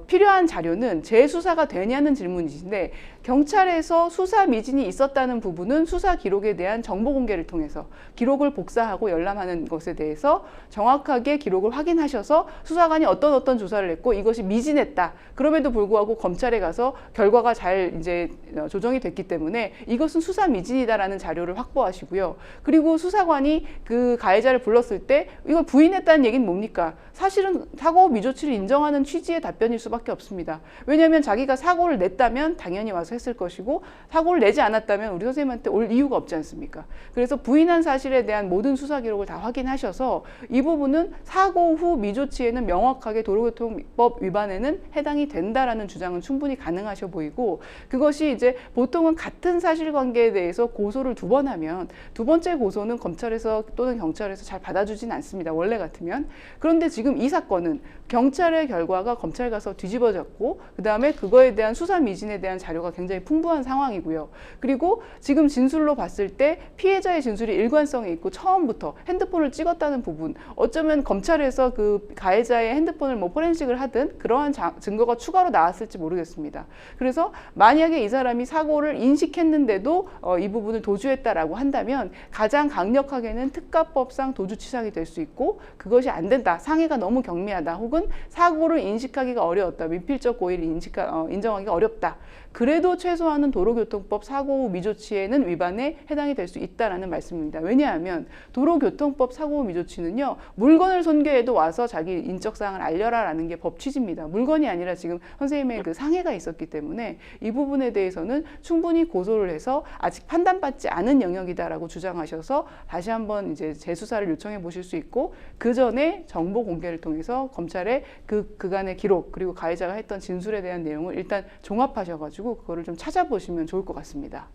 필요한 자료는 재수사가 되냐는 질문이신데 경찰에서 수사 미진이 있었다는 부분은 수사 기록에 대한 정보 공개를 통해서 기록을 복사하고 열람하는 것에 대해서 정확하게 기록을 확인하셔서 수사관이 어떤 조사를 했고 이것이 미진했다. 그럼에도 불구하고 검찰에 가서 결과가 잘 이제 조정이 됐기 때문에 이것은 수사 미진이다라는 자료를 확보하시고요. 그리고 수사관이 그 가해자를 불렀을 때 이걸 부인했다는 얘기는 뭡니까? 사실은 사고 미조치를 인정하는 취지의 답변일 수밖에 없습니다. 왜냐하면 자기가 사고를 냈다면 당연히 와서 했을 것이고 사고를 내지 않았다면 우리 선생님한테 올 이유가 없지 않습니까? 그래서 부인한 사실에 대한 모든 수사 기록을 다 확인하셔서 이 부분은 사고 후 미조치에는 명확하게 도로교통법 위반에는 해당이 된다라는 주장은 충분히 가능하셔 보이고 그것이 이제 보통은 같은 사실관계에 대해서 고소를 2번 하면 두 번째 고소는 검찰에서 또는 경찰에서 잘 받아주진 않습니다. 원래 같으면. 그런데 지금 이 사건은 경찰의 결과가 검찰 가서 뒤집어졌고 그 다음에 그거에 대한 수사 미진에 대한 자료가 굉장히 풍부한 상황이고요. 그리고 지금 진술로 봤을 때 피해자의 진술이 일관성이 있고 처음부터 핸드폰을 찍었다는 부분 어쩌면 검찰에서 그 가해자의 핸드폰을 뭐 포렌식을 하든 그러한 증거가 추가로 나왔을지 모르겠습니다. 그래서 만약에 이 사람이 사고를 인식했는데도 이 부분을 도주했다라고 한다면 가장 강력하게는 특가법상 도주치상이 될 수 있고 그것이 안 된다. 상해가 너무 경미하다. 혹은 사고를 인식하기가 어려웠다. 미필적 고의를 인정하기가 어렵다. 그래도 최소한은 도로교통법 사고 후 미조치에는 위반에 해당이 될 수 있다라는 말씀입니다. 왜냐하면 도로교통법 사고 후 미조치는요. 물건을 손괴해도 와서 자기 인적사항을 알려라라는 게 법 취지입니다. 물건이 아니라 지금 선생님의 그 상해가 있었기 때문에 이 부분에 대해서는 충분히 고소를 해서 아직 판단받지 않은 영역이다라고 주장하셔서 다시 한번 이제 재수사를 요청해 보실 수 있고 그 전에 정보 공개를 통해서 검찰의 그간의 기록 그리고 가해자가 했던 진술에 대한 내용을 일단 종합하셔가지고 그거를 좀 찾아보시면 좋을 것 같습니다.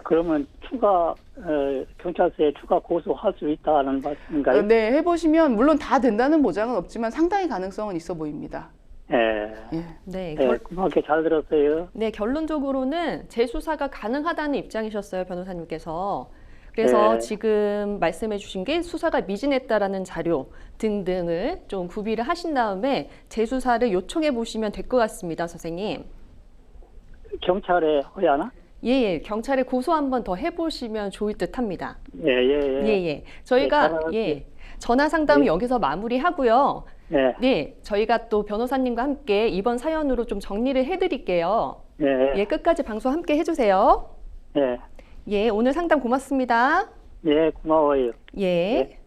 그러면 경찰서에 추가 고소할 수 있다는 말씀인가요? 네, 해보시면 물론 다 된다는 보장은 없지만 상당히 가능성은 있어 보입니다. 예. 네, 고맙게 잘 들었어요. 네, 결론적으로는 재수사가 가능하다는 입장이셨어요, 변호사님께서. 그래서 네. 지금 말씀해 주신 게 수사가 미진했다라는 자료 등등을 좀 구비를 하신 다음에 재수사를 요청해 보시면 될 것 같습니다, 선생님. 경찰에 허야나? 예, 경찰에 고소 한번 더 해보시면 좋을 듯합니다. 예, 예, 예. 예. 저희가 전화 상담은 예. 여기서 마무리하고요. 예, 네, 저희가 또 변호사님과 함께 이번 사연으로 좀 정리를 해드릴게요. 예, 예, 끝까지 방송 함께 해주세요. 예, 예, 오늘 상담 고맙습니다. 예, 고마워요. 예.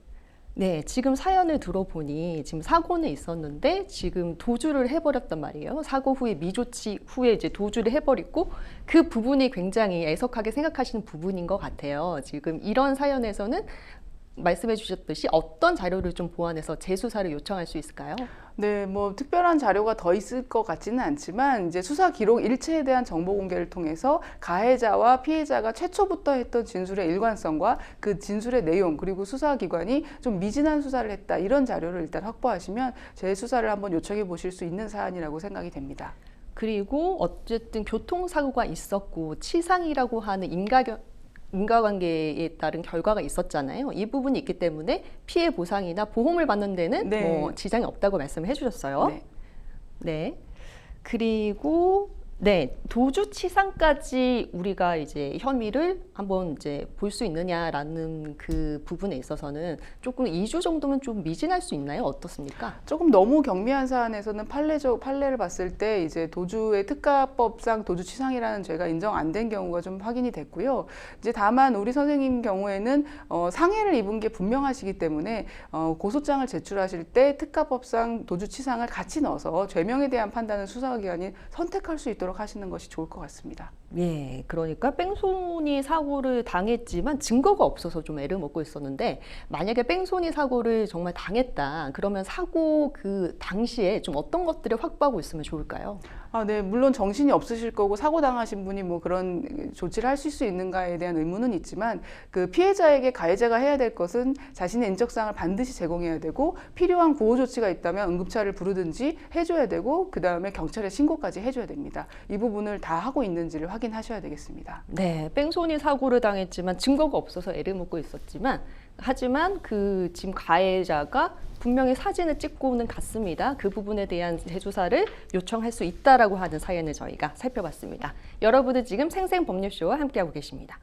네, 지금 사연을 들어보니 지금 사고는 있었는데 지금 도주를 해버렸단 말이에요. 사고 후에 미조치 후에 이제 도주를 해버리고 그 부분이 굉장히 애석하게 생각하시는 부분인 것 같아요. 지금 이런 사연에서는 말씀해 주셨듯이 어떤 자료를 좀 보완해서 재수사를 요청할 수 있을까요? 네, 뭐 특별한 자료가 더 있을 것 같지는 않지만 이제 수사 기록 일체에 대한 정보 공개를 통해서 가해자와 피해자가 최초부터 했던 진술의 일관성과 그 진술의 내용 그리고 수사기관이 좀 미진한 수사를 했다 이런 자료를 일단 확보하시면 재수사를 한번 요청해 보실 수 있는 사안이라고 생각이 됩니다. 그리고 어쨌든 교통사고가 있었고 치상이라고 하는 인과관계에 따른 결과가 있었잖아요. 이 부분이 있기 때문에 피해 보상이나 보험을 받는 데는 네. 뭐 지장이 없다고 말씀을 해주셨어요. 네. 네. 그리고 네, 도주치상까지 우리가 이제 혐의를 한번 이제 볼 수 있느냐라는 그 부분에 있어서는 조금 2주 정도면 좀 미진할 수 있나요? 어떻습니까? 조금 너무 경미한 사안에서는 판례를 봤을 때 이제 도주의 특가법상 도주치상이라는 죄가 인정 안 된 경우가 좀 확인이 됐고요. 이제 다만 우리 선생님 경우에는 상해를 입은 게 분명하시기 때문에 고소장을 제출하실 때 특가법상 도주치상을 같이 넣어서 죄명에 대한 판단은 수사기관이 선택할 수 있도록 하시는 것이 좋을 것 같습니다. 예, 그러니까 뺑소니 사고를 당했지만 증거가 없어서 좀 애를 먹고 있었는데 만약에 뺑소니 사고를 정말 당했다 그러면 사고 그 당시에 좀 어떤 것들을 확보하고 있으면 좋을까요? 아, 네, 물론 정신이 없으실 거고 사고 당하신 분이 뭐 그런 조치를 하실 수 있는가에 대한 의문은 있지만 그 피해자에게 가해자가 해야 될 것은 자신의 인적사항을 반드시 제공해야 되고 필요한 구호 조치가 있다면 응급차를 부르든지 해줘야 되고 그 다음에 경찰에 신고까지 해줘야 됩니다. 이 부분을 다 하고 있는지를 확인하셔야 되겠습니다. 네, 뺑소니 사고를 당했지만 증거가 없어서 애를 먹고 있었지만 하지만 그 지금 가해자가 분명히 사진을 찍고는 갔습니다. 그 부분에 대한 재조사를 요청할 수 있다라고 하는 사연을 저희가 살펴봤습니다. 여러분은 지금 생생법률쇼와 함께하고 계십니다.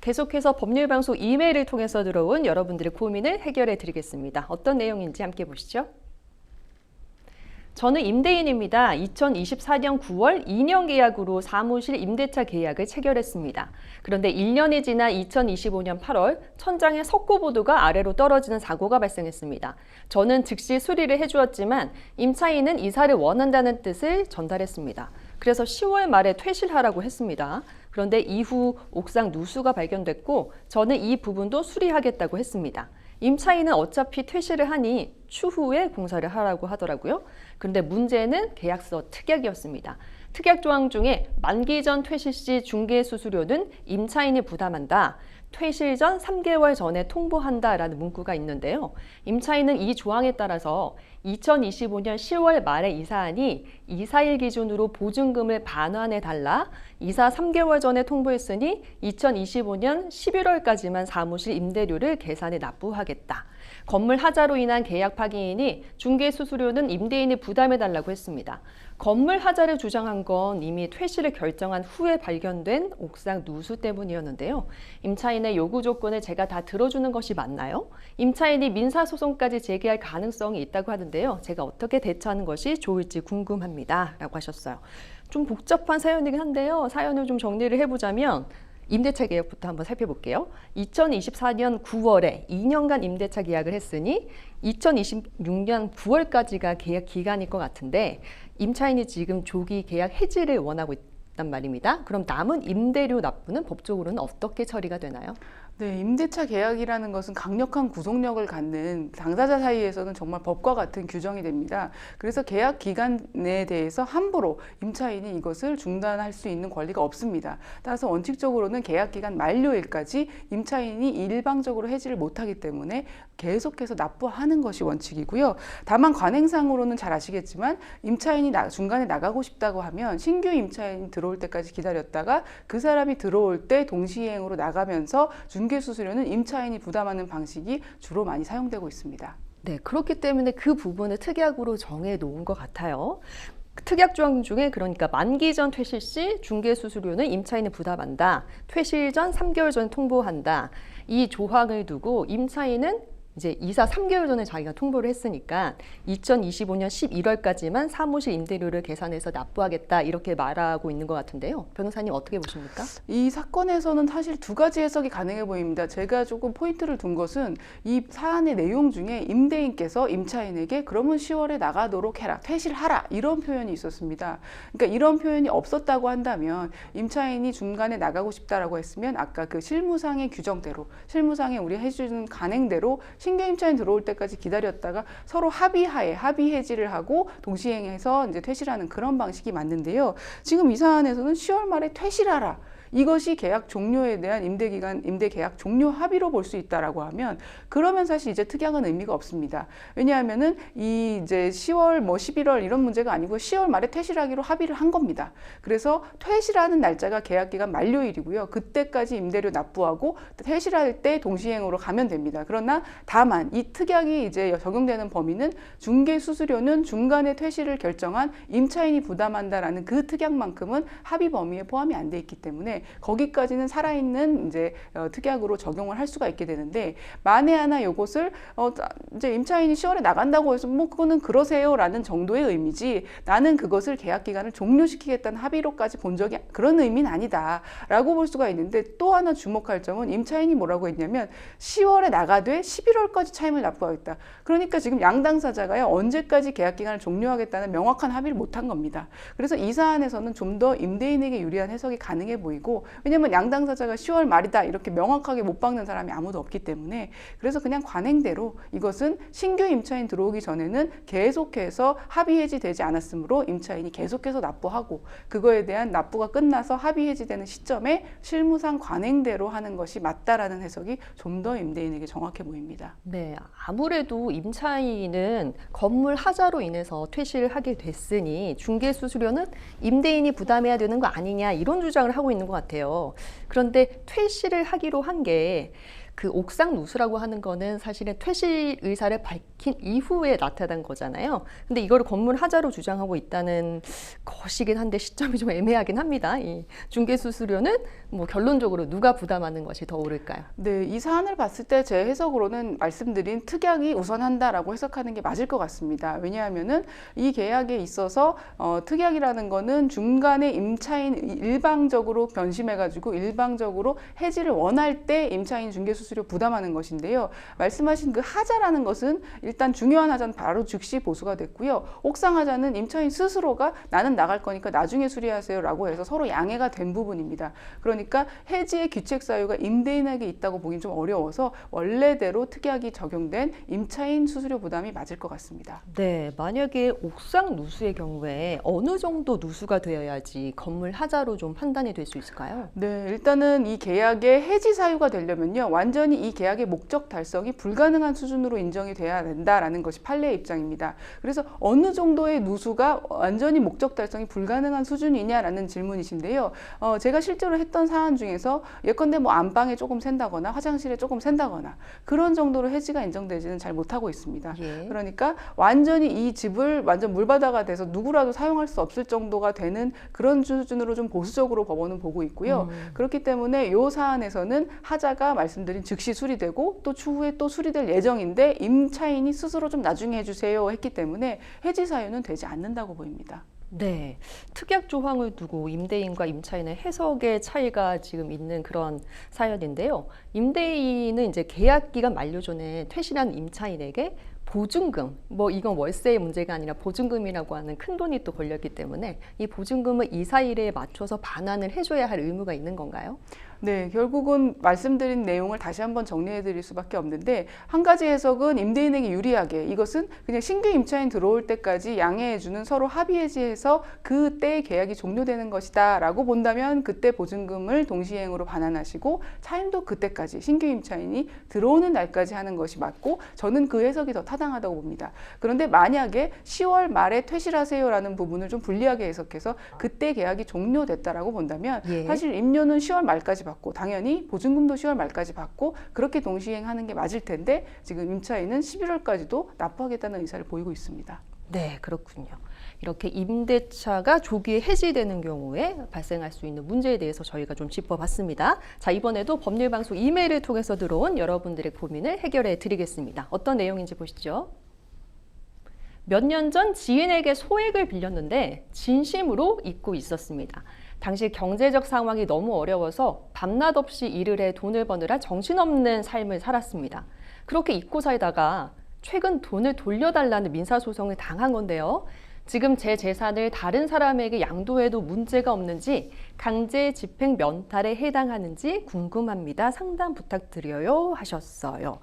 계속해서 법률방송 이메일을 통해서 들어온 여러분들의 고민을 해결해 드리겠습니다. 어떤 내용인지 함께 보시죠. 저는 임대인입니다. 2024년 9월 2년 계약으로 사무실 임대차 계약을 체결했습니다. 그런데 1년이 지나 2025년 8월 천장의 석고보드가 아래로 떨어지는 사고가 발생했습니다. 저는 즉시 수리를 해주었지만 임차인은 이사를 원한다는 뜻을 전달했습니다. 그래서 10월 말에 퇴실하라고 했습니다. 그런데 이후 옥상 누수가 발견됐고 저는 이 부분도 수리하겠다고 했습니다. 임차인은 어차피 퇴실을 하니 추후에 공사를 하라고 하더라고요. 그런데 문제는 계약서 특약이었습니다. 특약 조항 중에 만기 전 퇴실 시 중개수수료는 임차인이 부담한다. 퇴실 전 3개월 전에 통보한다라는 문구가 있는데요. 임차인은 이 조항에 따라서 2025년 10월 말에 이사하니 이사일 기준으로 보증금을 반환해달라. 이사 3개월 전에 통보했으니 2025년 11월까지만 사무실 임대료를 계산해 납부하겠다. 건물 하자로 인한 계약 파기이니 중개수수료는 임대인이 부담해달라고 했습니다. 건물 하자를 주장한 건 이미 퇴실을 결정한 후에 발견된 옥상 누수 때문이었는데요. 임차인의 요구 조건을 제가 다 들어주는 것이 맞나요? 임차인이 민사소송까지 제기할 가능성이 있다고 하는데요. 제가 어떻게 대처하는 것이 좋을지 궁금합니다. 라고 하셨어요. 좀 복잡한 사연이긴 한데요. 사연을 좀 정리를 해보자면 임대차 계약부터 한번 살펴볼게요. 2024년 9월에 2년간 임대차 계약을 했으니 2026년 9월까지가 계약 기간일 것 같은데 임차인이 지금 조기 계약 해지를 원하고 있단 말입니다. 그럼 남은 임대료 납부는 법적으로는 어떻게 처리가 되나요? 네, 임대차 계약이라는 것은 강력한 구속력을 갖는 당사자 사이에서는 정말 법과 같은 규정이 됩니다. 그래서 계약 기간에 대해서 함부로 임차인이 이것을 중단할 수 있는 권리가 없습니다. 따라서 원칙적으로는 계약 기간 만료일까지 임차인이 일방적으로 해지를 못하기 때문에 계속해서 납부하는 것이 원칙이고요. 다만 관행상으로는 잘 아시겠지만 임차인이 중간에 나가고 싶다고 하면 신규 임차인이 들어올 때까지 기다렸다가 그 사람이 들어올 때 동시행으로 나가면서 중개수수료는 임차인이 부담하는 방식이 주로 많이 사용되고 있습니다. 네, 그렇기 때문에 그 부분을 특약으로 정해 놓은 것 같아요. 특약 조항 중에 그러니까 만기 전 퇴실 시 중개 수수료는 임차인이 부담한다. 퇴실 전 3개월 전에 통보한다. 이 조항을 두고 임차인은 이제 이사 3개월 전에 자기가 통보를 했으니까 2025년 11월까지만 사무실 임대료를 계산해서 납부하겠다 이렇게 말하고 있는 것 같은데요. 변호사님 어떻게 보십니까? 이 사건에서는 사실 두 가지 해석이 가능해 보입니다. 제가 조금 포인트를 둔 것은 이 사안의 내용 중에 임대인께서 임차인에게 그러면 10월에 나가도록 해라, 퇴실하라 이런 표현이 있었습니다. 그러니까 이런 표현이 없었다고 한다면 임차인이 중간에 나가고 싶다라고 했으면 아까 그 실무상의 규정대로 실무상에 우리 해주는 간행대로 신규 임차인 들어올 때까지 기다렸다가 서로 합의하에 합의 해지를 하고 동시행해서 이제 퇴실하는 그런 방식이 맞는데요. 지금 이 사안에서는 10월 말에 퇴실하라. 이것이 계약 종료에 대한 임대 계약 종료 합의로 볼 수 있다라고 하면 그러면 사실 이제 특약은 의미가 없습니다. 왜냐하면은 이 이제 10월 11월 이런 문제가 아니고 10월 말에 퇴실하기로 합의를 한 겁니다. 그래서 퇴실하는 날짜가 계약 기간 만료일이고요. 그때까지 임대료 납부하고 퇴실할 때 동시행으로 가면 됩니다. 그러나 다만 이 특약이 이제 적용되는 범위는 중개 수수료는 중간에 퇴실을 결정한 임차인이 부담한다라는 그 특약만큼은 합의 범위에 포함이 안 돼 있기 때문에 거기까지는 살아있는 이제 특약으로 적용을 할 수가 있게 되는데 만에 하나 이것을 이제 임차인이 10월에 나간다고 해서 뭐 그거는 그러세요라는 정도의 의미지 나는 그것을 계약 기간을 종료시키겠다는 합의로까지 본 적이 그런 의미는 아니다라고 볼 수가 있는데 또 하나 주목할 점은 임차인이 뭐라고 했냐면 10월에 나가되 11월까지 차임을 납부하겠다. 그러니까 지금 양 당사자가요 언제까지 계약 기간을 종료하겠다는 명확한 합의를 못한 겁니다. 그래서 이 사안에서는 좀 더 임대인에게 유리한 해석이 가능해 보이고 왜냐하면 양 당사자가 10월 말이다 이렇게 명확하게 못 박는 사람이 아무도 없기 때문에 그래서 그냥 관행대로 이것은 신규 임차인 들어오기 전에는 계속해서 합의 해지되지 않았으므로 임차인이 계속해서 납부하고 그거에 대한 납부가 끝나서 합의 해지되는 시점에 실무상 관행대로 하는 것이 맞다라는 해석이 좀 더 임대인에게 정확해 보입니다. 네, 아무래도 임차인은 건물 하자로 인해서 퇴실하게 됐으니 중개 수수료는 임대인이 부담해야 되는 거 아니냐 이런 주장을 하고 있는 것 같아요. 그런데 퇴실을 하기로 한 게 그 옥상 누수라고 하는 거는 사실은 퇴실 의사를 밝힌 이후에 나타난 거잖아요. 근데 이거를 건물 하자로 주장하고 있다는 것이긴 한데 시점이 좀 애매하긴 합니다. 이 중개 수수료는 뭐 결론적으로 누가 부담하는 것이 더 옳을까요? 네, 이 사안을 봤을 때 제 해석으로는 말씀드린 특약이 우선한다라고 해석하는 게 맞을 것 같습니다. 왜냐하면은 이 계약에 있어서 특약이라는 거는 중간에 임차인 일방적으로 변심해가지고 일방적으로 해지를 원할 때 임차인 중개 수수료 부담하는 것인데요. 말씀하신 그 하자라는 것은 일단 중요한 하자는 바로 즉시 보수가 됐고요. 옥상 하자는 임차인 스스로가 나는 나갈 거니까 나중에 수리하세요라고 해서 서로 양해가 된 부분입니다. 그러니까 해지의 귀책 사유가 임대인에게 있다고 보긴 좀 어려워서 원래대로 특약이 적용된 임차인 수수료 부담이 맞을 것 같습니다. 네, 만약에 옥상 누수의 경우에 어느 정도 누수가 되어야지 건물 하자로 좀 판단이 될 수 있을까요? 네, 일단은 이 계약의 해지 사유가 되려면요. 완전히 이 계약의 목적 달성이 불가능한 수준으로 인정이 돼야 된다라는 것이 판례의 입장입니다. 그래서 어느 정도의 누수가 완전히 목적 달성이 불가능한 수준이냐라는 질문이신데요. 제가 실제로 했던 사안 중에서 예컨대 뭐 안방에 조금 샌다거나 화장실에 조금 샌다거나 그런 정도로 해지가 인정되지는 잘 못하고 있습니다. 예. 그러니까 완전히 이 집을 완전 물바다가 돼서 누구라도 사용할 수 없을 정도가 되는 그런 수준으로 좀 보수적으로 법원은 보고 있고요. 그렇기 때문에 이 사안에서는 하자가 말씀드린 즉시 수리되고 또 추후에 또 수리될 예정인데 임차인이 스스로 좀 나중에 해주세요 했기 때문에 해지 사유는 되지 않는다고 보입니다. 네, 특약 조항을 두고 임대인과 임차인의 해석의 차이가 지금 있는 그런 사연인데요. 임대인은 이제 계약 기간 만료 전에 퇴실한 임차인에게 보증금, 뭐 이건 월세의 문제가 아니라 보증금이라고 하는 큰 돈이 또 걸렸기 때문에 이 보증금을 이사일에 맞춰서 반환을 해줘야 할 의무가 있는 건가요? 네, 결국은 말씀드린 내용을 다시 한번 정리해 드릴 수밖에 없는데 한 가지 해석은 임대인에게 유리하게 이것은 그냥 신규 임차인 들어올 때까지 양해해 주는 서로 합의 해지해서 그때 계약이 종료되는 것이다 라고 본다면 그때 보증금을 동시행으로 반환하시고 차임도 그때까지 신규 임차인이 들어오는 날까지 하는 것이 맞고 저는 그 해석이 더 타당하다고 봅니다. 그런데 만약에 10월 말에 퇴실하세요라는 부분을 좀 불리하게 해석해서 그때 계약이 종료됐다라고 본다면 예. 사실 임료는 10월 말까지 받고 당연히 보증금도 10월 말까지 받고 그렇게 동시행하는 게 맞을 텐데 지금 임차인은 11월까지도 납부하겠다는 의사를 보이고 있습니다. 네, 그렇군요. 이렇게 임대차가 조기에 해지되는 경우에 발생할 수 있는 문제에 대해서 저희가 좀 짚어봤습니다. 자, 이번에도 법률방송 이메일을 통해서 들어온 여러분들의 고민을 해결해 드리겠습니다. 어떤 내용인지 보시죠. 몇 년 전 지인에게 소액을 빌렸는데 진심으로 잊고 있었습니다. 당시 경제적 상황이 너무 어려워서 밤낮 없이 일을 해 돈을 버느라 정신없는 삶을 살았습니다. 그렇게 잊고 살다가 최근 돈을 돌려달라는 민사소송을 당한 건데요. 지금 제 재산을 다른 사람에게 양도해도 문제가 없는지 강제 집행 면탈에 해당하는지 궁금합니다. 상담 부탁드려요 하셨어요.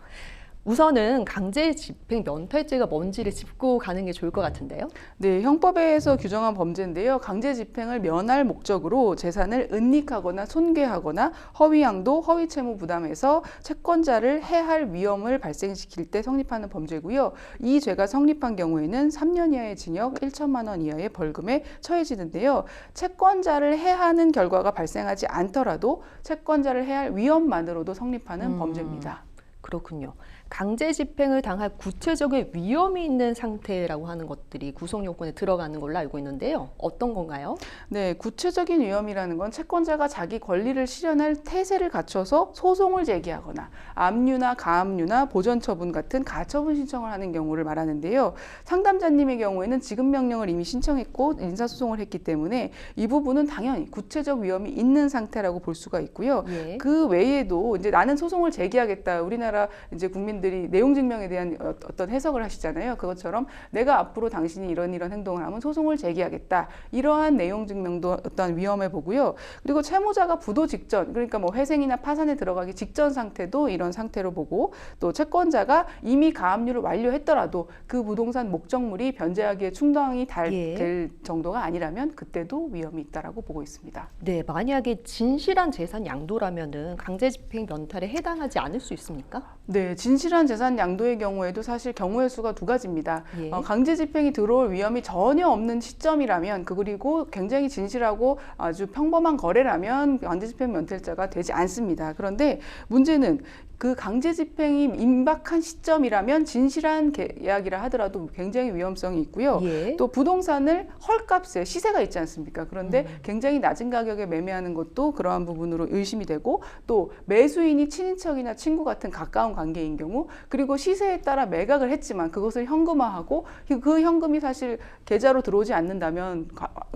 우선은 강제 집행 면탈죄가 뭔지를 짚고 가는 게 좋을 것 같은데요. 네, 형법에서 규정한 범죄인데요. 강제 집행을 면할 목적으로 재산을 은닉하거나 손괴하거나 허위양도, 허위채무 부담해서 채권자를 해할 위험을 발생시킬 때 성립하는 범죄고요. 이 죄가 성립한 경우에는 3년 이하의 징역, 1천만 원 이하의 벌금에 처해지는데요. 채권자를 해하는 결과가 발생하지 않더라도 채권자를 해할 위험만으로도 성립하는 범죄입니다. 그렇군요. 강제 집행을 당할 구체적인 위험이 있는 상태라고 하는 것들이 구성 요건에 들어가는 걸로 알고 있는데요. 어떤 건가요? 네, 구체적인 위험이라는 건 채권자가 자기 권리를 실현할 태세를 갖춰서 소송을 제기하거나 압류나 가압류나 보전처분 같은 가처분 신청을 하는 경우를 말하는데요. 상담자님의 경우에는 지급 명령을 이미 신청했고 인사소송을 했기 때문에 이 부분은 당연히 구체적 위험이 있는 상태라고 볼 수가 있고요. 예. 그 외에도 이제 나는 소송을 제기하겠다. 우리나라 이제 국민들이 내용 증명에 대한 어떤 해석을 하시잖아요. 그것처럼 내가 앞으로 당신이 이런 행동을 하면 소송을 제기하겠다. 이러한 내용 증명도 어떤 위험해 보고요. 그리고 채무자가 부도 직전, 그러니까 뭐 회생이나 파산에 들어가기 직전 상태도 이런 상태로 보고 또 채권자가 이미 가압류를 완료했더라도 그 부동산 목적물이 변제하기에 충당이 될 정도가 아니라면 그때도 위험이 있다라고 보고 있습니다. 네, 만약에 진실한 재산 양도라면은 강제 집행 면탈에 해당하지 않을 수 있습니까? 네, 진실한 재산 양도의 경우에도 사실 경우의 수가 두 가지입니다. 예. 강제 집행이 들어올 위험이 전혀 없는 시점이라면 그리고 굉장히 진실하고 아주 평범한 거래라면 강제 집행 면탈자가 되지 않습니다. 그런데 문제는 그 강제 집행이 임박한 시점이라면 진실한 계약이라 하더라도 굉장히 위험성이 있고요. 예. 또 부동산을 헐값에 시세가 있지 않습니까? 그런데 굉장히 낮은 가격에 매매하는 것도 그러한 부분으로 의심이 되고 또 매수인이 친인척이나 친구 같은 가까운 관계인 경우 그리고 시세에 따라 매각을 했지만 그것을 현금화하고 그 현금이 사실 계좌로 들어오지 않는다면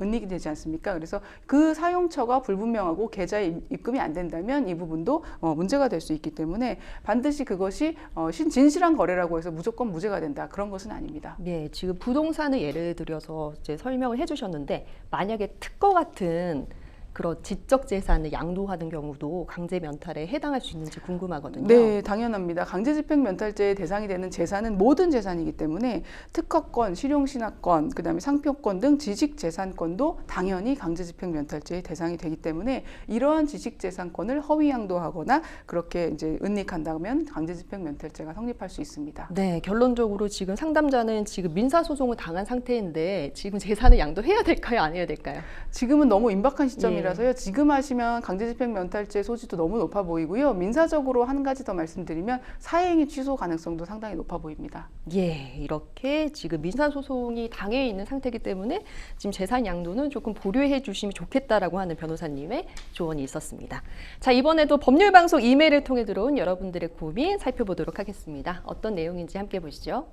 은닉이 되지 않습니까? 그래서 그 사용처가 불분명하고 계좌에 입금이 안 된다면 이 부분도 문제가 될 수 있기 때문에 반드시 그것이 진실한 거래라고 해서 무조건 무죄가 된다. 그런 것은 아닙니다. 네, 지금 부동산을 예를 들어서 이제 설명을 해주셨는데 만약에 특허 같은 그런 지적 재산을 양도하는 경우도 강제 면탈에 해당할 수 있는지 궁금하거든요. 네, 당연합니다. 강제 집행 면탈죄의 대상이 되는 재산은 모든 재산이기 때문에 특허권, 실용신화권, 그다음에 상표권 등 지식재산권도 당연히 강제 집행 면탈죄의 대상이 되기 때문에 이러한 지식재산권을 허위 양도하거나 그렇게 이제 은닉한다면 강제 집행 면탈죄가 성립할 수 있습니다. 네, 결론적으로 지금 상담자는 지금 민사소송을 당한 상태인데 지금 재산을 양도해야 될까요? 안 해야 될까요? 지금은 너무 임박한 시점이라서요. 지금 하시면 강제집행 면탈죄 소지도 너무 높아 보이고요. 민사적으로 한 가지 더 말씀드리면 사행위 취소 가능성도 상당히 높아 보입니다. 예, 이렇게 지금 민사소송이 당해 있는 상태이기 때문에 지금 재산 양도는 조금 보류해 주시면 좋겠다라고 하는 변호사님의 조언이 있었습니다. 자, 이번에도 법률방송 이메일을 통해 들어온 여러분들의 고민 살펴보도록 하겠습니다. 어떤 내용인지 함께 보시죠.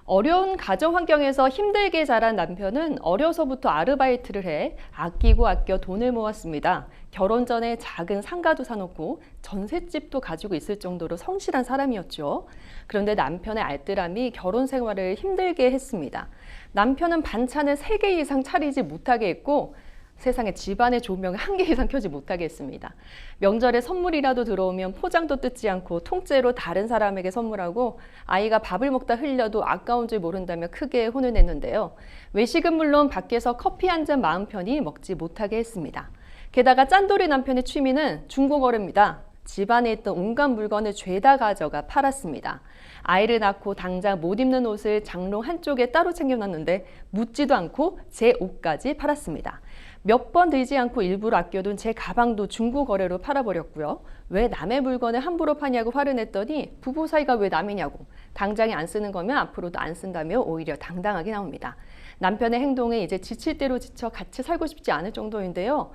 어려운 가정 환경에서 힘들게 자란 남편은 어려서부터 아르바이트를 해 아끼고 아껴 돈을 모았습니다. 결혼 전에 작은 상가도 사놓고 전셋집도 가지고 있을 정도로 성실한 사람이었죠. 그런데 남편의 알뜰함이 결혼 생활을 힘들게 했습니다. 남편은 반찬을 3개 이상 차리지 못하게 했고 세상에 집안의 조명을 한 개 이상 켜지 못하게 했습니다. 명절에 선물이라도 들어오면 포장도 뜯지 않고 통째로 다른 사람에게 선물하고 아이가 밥을 먹다 흘려도 아까운 줄 모른다며 크게 혼을 냈는데요. 외식은 물론 밖에서 커피 한 잔 마음 편히 먹지 못하게 했습니다. 게다가 짠돌이 남편의 취미는 중고거래입니다. 집안에 있던 온갖 물건을 죄다 가져가 팔았습니다. 아이를 낳고 당장 못 입는 옷을 장롱 한쪽에 따로 챙겨놨는데 묻지도 않고 제 옷까지 팔았습니다. 몇 번 들지 않고 일부러 아껴둔 제 가방도 중고 거래로 팔아버렸고요. 왜 남의 물건을 함부로 파냐고 화를 냈더니 부부 사이가 왜 남이냐고, 당장에 안 쓰는 거면 앞으로도 안 쓴다며 오히려 당당하게 나옵니다. 남편의 행동에 이제 지칠 대로 지쳐 같이 살고 싶지 않을 정도인데요.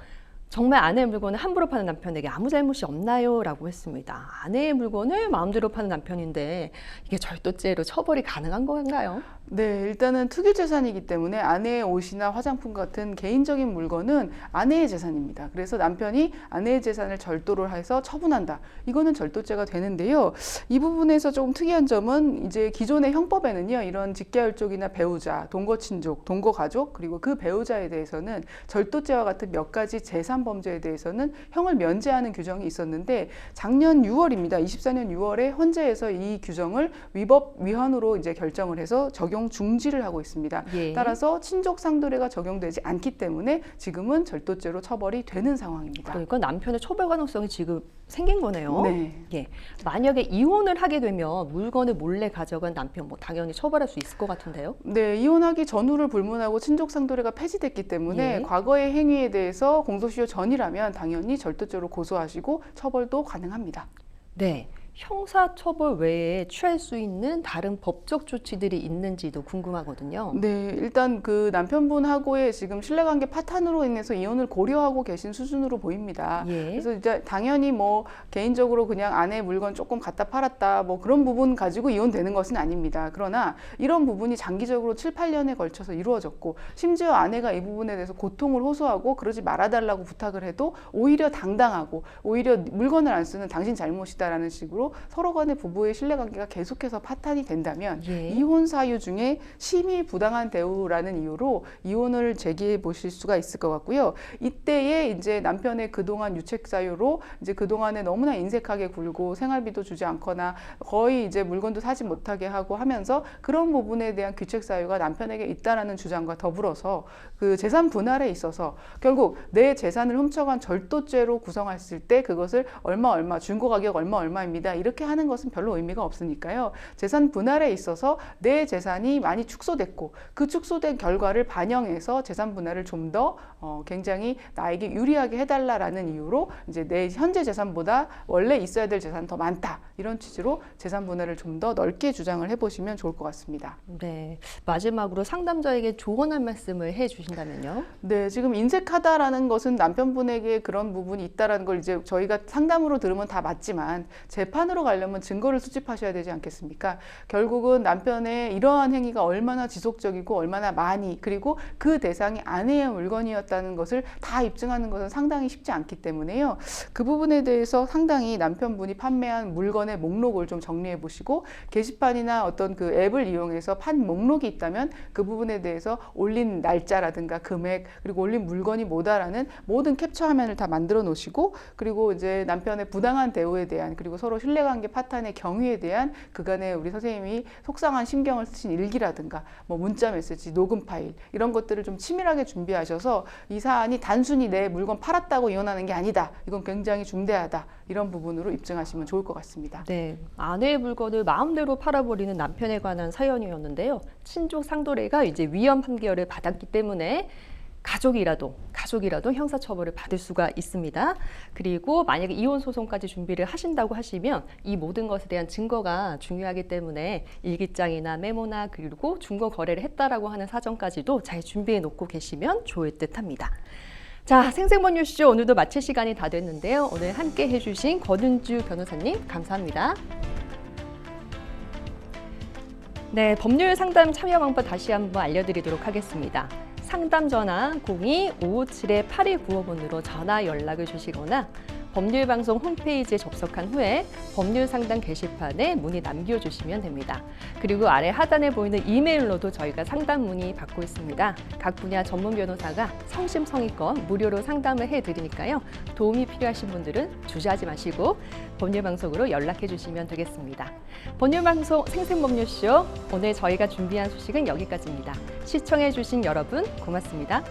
정말 아내의 물건을 함부로 파는 남편에게 아무 잘못이 없나요? 라고 했습니다. 아내의 물건을 마음대로 파는 남편인데 이게 절도죄로 처벌이 가능한 건가요? 네, 일단은 특유재산이기 때문에 아내의 옷이나 화장품 같은 개인적인 물건은 아내의 재산입니다. 그래서 남편이 아내의 재산을 절도를 해서 처분한다. 이거는 절도죄가 되는데요. 이 부분에서 조금 특이한 점은 이제 기존의 형법에는요, 이런 직계혈족이나 배우자, 동거친족, 동거가족, 그리고 그 배우자에 대해서는 절도죄와 같은 몇 가지 재산 범죄에 대해서는 형을 면제하는 규정이 있었는데 작년 6월입니다. 24년 6월에 헌재에서 이 규정을 위법 위헌으로 이제 결정을 해서 적용 중지를 하고 있습니다. 예. 따라서 친족 상도례가 적용되지 않기 때문에 지금은 절도죄로 처벌이 되는 상황입니다. 그러니까 남편의 처벌 가능성이 지금 생긴 거네요. 네. 예. 만약에 이혼을 하게 되면 물건을 몰래 가져간 남편 뭐 당연히 처벌할 수 있을 것 같은데요. 네, 이혼하기 전후를 불문하고 친족 상도례가 폐지됐기 때문에 예. 과거의 행위에 대해서 공소시효 전이라면 당연히 절도죄로 고소하시고 처벌도 가능합니다. 네. 형사처벌 외에 취할 수 있는 다른 법적 조치들이 있는지도 궁금하거든요. 네, 일단 그 남편분하고의 지금 신뢰관계 파탄으로 인해서 이혼을 고려하고 계신 수준으로 보입니다. 예. 그래서 이제 당연히 뭐 개인적으로 그냥 아내 물건 조금 갖다 팔았다 뭐 그런 부분 가지고 이혼되는 것은 아닙니다. 그러나 이런 부분이 장기적으로 7, 8년에 걸쳐서 이루어졌고 심지어 아내가 이 부분에 대해서 고통을 호소하고 그러지 말아달라고 부탁을 해도 오히려 당당하고 오히려 물건을 안 쓰는 당신 잘못이다라는 식으로 서로 간의 부부의 신뢰관계가 계속해서 파탄이 된다면 예. 이혼 사유 중에 심히 부당한 대우라는 이유로 이혼을 제기해 보실 수가 있을 것 같고요. 이때에 이제 남편의 그동안 유책 사유로 이제 그동안에 너무나 인색하게 굴고 생활비도 주지 않거나 거의 이제 물건도 사지 못하게 하고 하면서 그런 부분에 대한 귀책 사유가 남편에게 있다라는 주장과 더불어서 그 재산 분할에 있어서 결국 내 재산을 훔쳐간 절도죄로 구성했을 때 그것을 얼마 중고 가격 얼마입니다. 이렇게 하는 것은 별로 의미가 없으니까요. 재산 분할에 있어서 내 재산이 많이 축소됐고 그 축소된 결과를 반영해서 재산 분할을 좀 더 굉장히 나에게 유리하게 해달라라는 이유로 이제 내 현재 재산보다 원래 있어야 될 재산 더 많다 이런 취지로 재산 분할을 좀 더 넓게 주장을 해보시면 좋을 것 같습니다. 네. 마지막으로 상담자에게 조언할 말씀을 해주신다면요. 네, 지금 인색하다라는 것은 남편분에게 그런 부분이 있다라는 걸 이제 저희가 상담으로 들으면 다 맞지만 재판으로 가려면 증거를 수집하셔야 되지 않겠습니까? 결국은 남편의 이러한 행위가 얼마나 지속적이고 얼마나 많이 그리고 그 대상이 아내의 물건이었다는 것을 다 입증하는 것은 상당히 쉽지 않기 때문에요. 그 부분에 대해서 상당히 남편분이 판매한 물건의 목록을 좀 정리해 보시고 게시판이나 어떤 그 앱을 이용해서 판 목록이 있다면 그 부분에 대해서 올린 날짜라든가 금액 그리고 올린 물건이 뭐다라는 모든 캡처 화면을 다 만들어 놓으시고 그리고 이제 남편의 부당한 대우에 대한 그리고 서로 신뢰관계 파탄의 경위에 대한 그간의 우리 선생님이 속상한 심경을 쓰신 일기라든가 뭐 문자 메시지, 녹음 파일 이런 것들을 좀 치밀하게 준비하셔서 이 사안이 단순히 내 물건 팔았다고 이혼하는 게 아니다. 이건 굉장히 중대하다. 이런 부분으로 입증하시면 좋을 것 같습니다. 네, 아내의 물건을 마음대로 팔아버리는 남편에 관한 사연이었는데요. 친족 상도례가 이제 위헌 판결을 받았기 때문에 가족이라도 형사처벌을 받을 수가 있습니다. 그리고 만약에 이혼 소송까지 준비를 하신다고 하시면 이 모든 것에 대한 증거가 중요하기 때문에 일기장이나 메모나 그리고 중고 거래를 했다라고 하는 사정까지도 잘 준비해 놓고 계시면 좋을 듯합니다. 자, 생생본 뉴스쇼 오늘도 마칠 시간이 다 됐는데요. 오늘 함께 해주신 권은주 변호사님 감사합니다. 네, 법률 상담 참여 방법 다시 한번 알려드리도록 하겠습니다. 상담 전화 02-557-8295번으로 전화 연락을 주시거나 법률방송 홈페이지에 접속한 후에 법률상담 게시판에 문의 남겨주시면 됩니다. 그리고 아래 하단에 보이는 이메일로도 저희가 상담 문의 받고 있습니다. 각 분야 전문 변호사가 성심성의껏 무료로 상담을 해드리니까요. 도움이 필요하신 분들은 주저하지 마시고 법률방송으로 연락해 주시면 되겠습니다. 법률방송 생생법률쇼, 오늘 저희가 준비한 소식은 여기까지입니다. 시청해 주신 여러분 고맙습니다.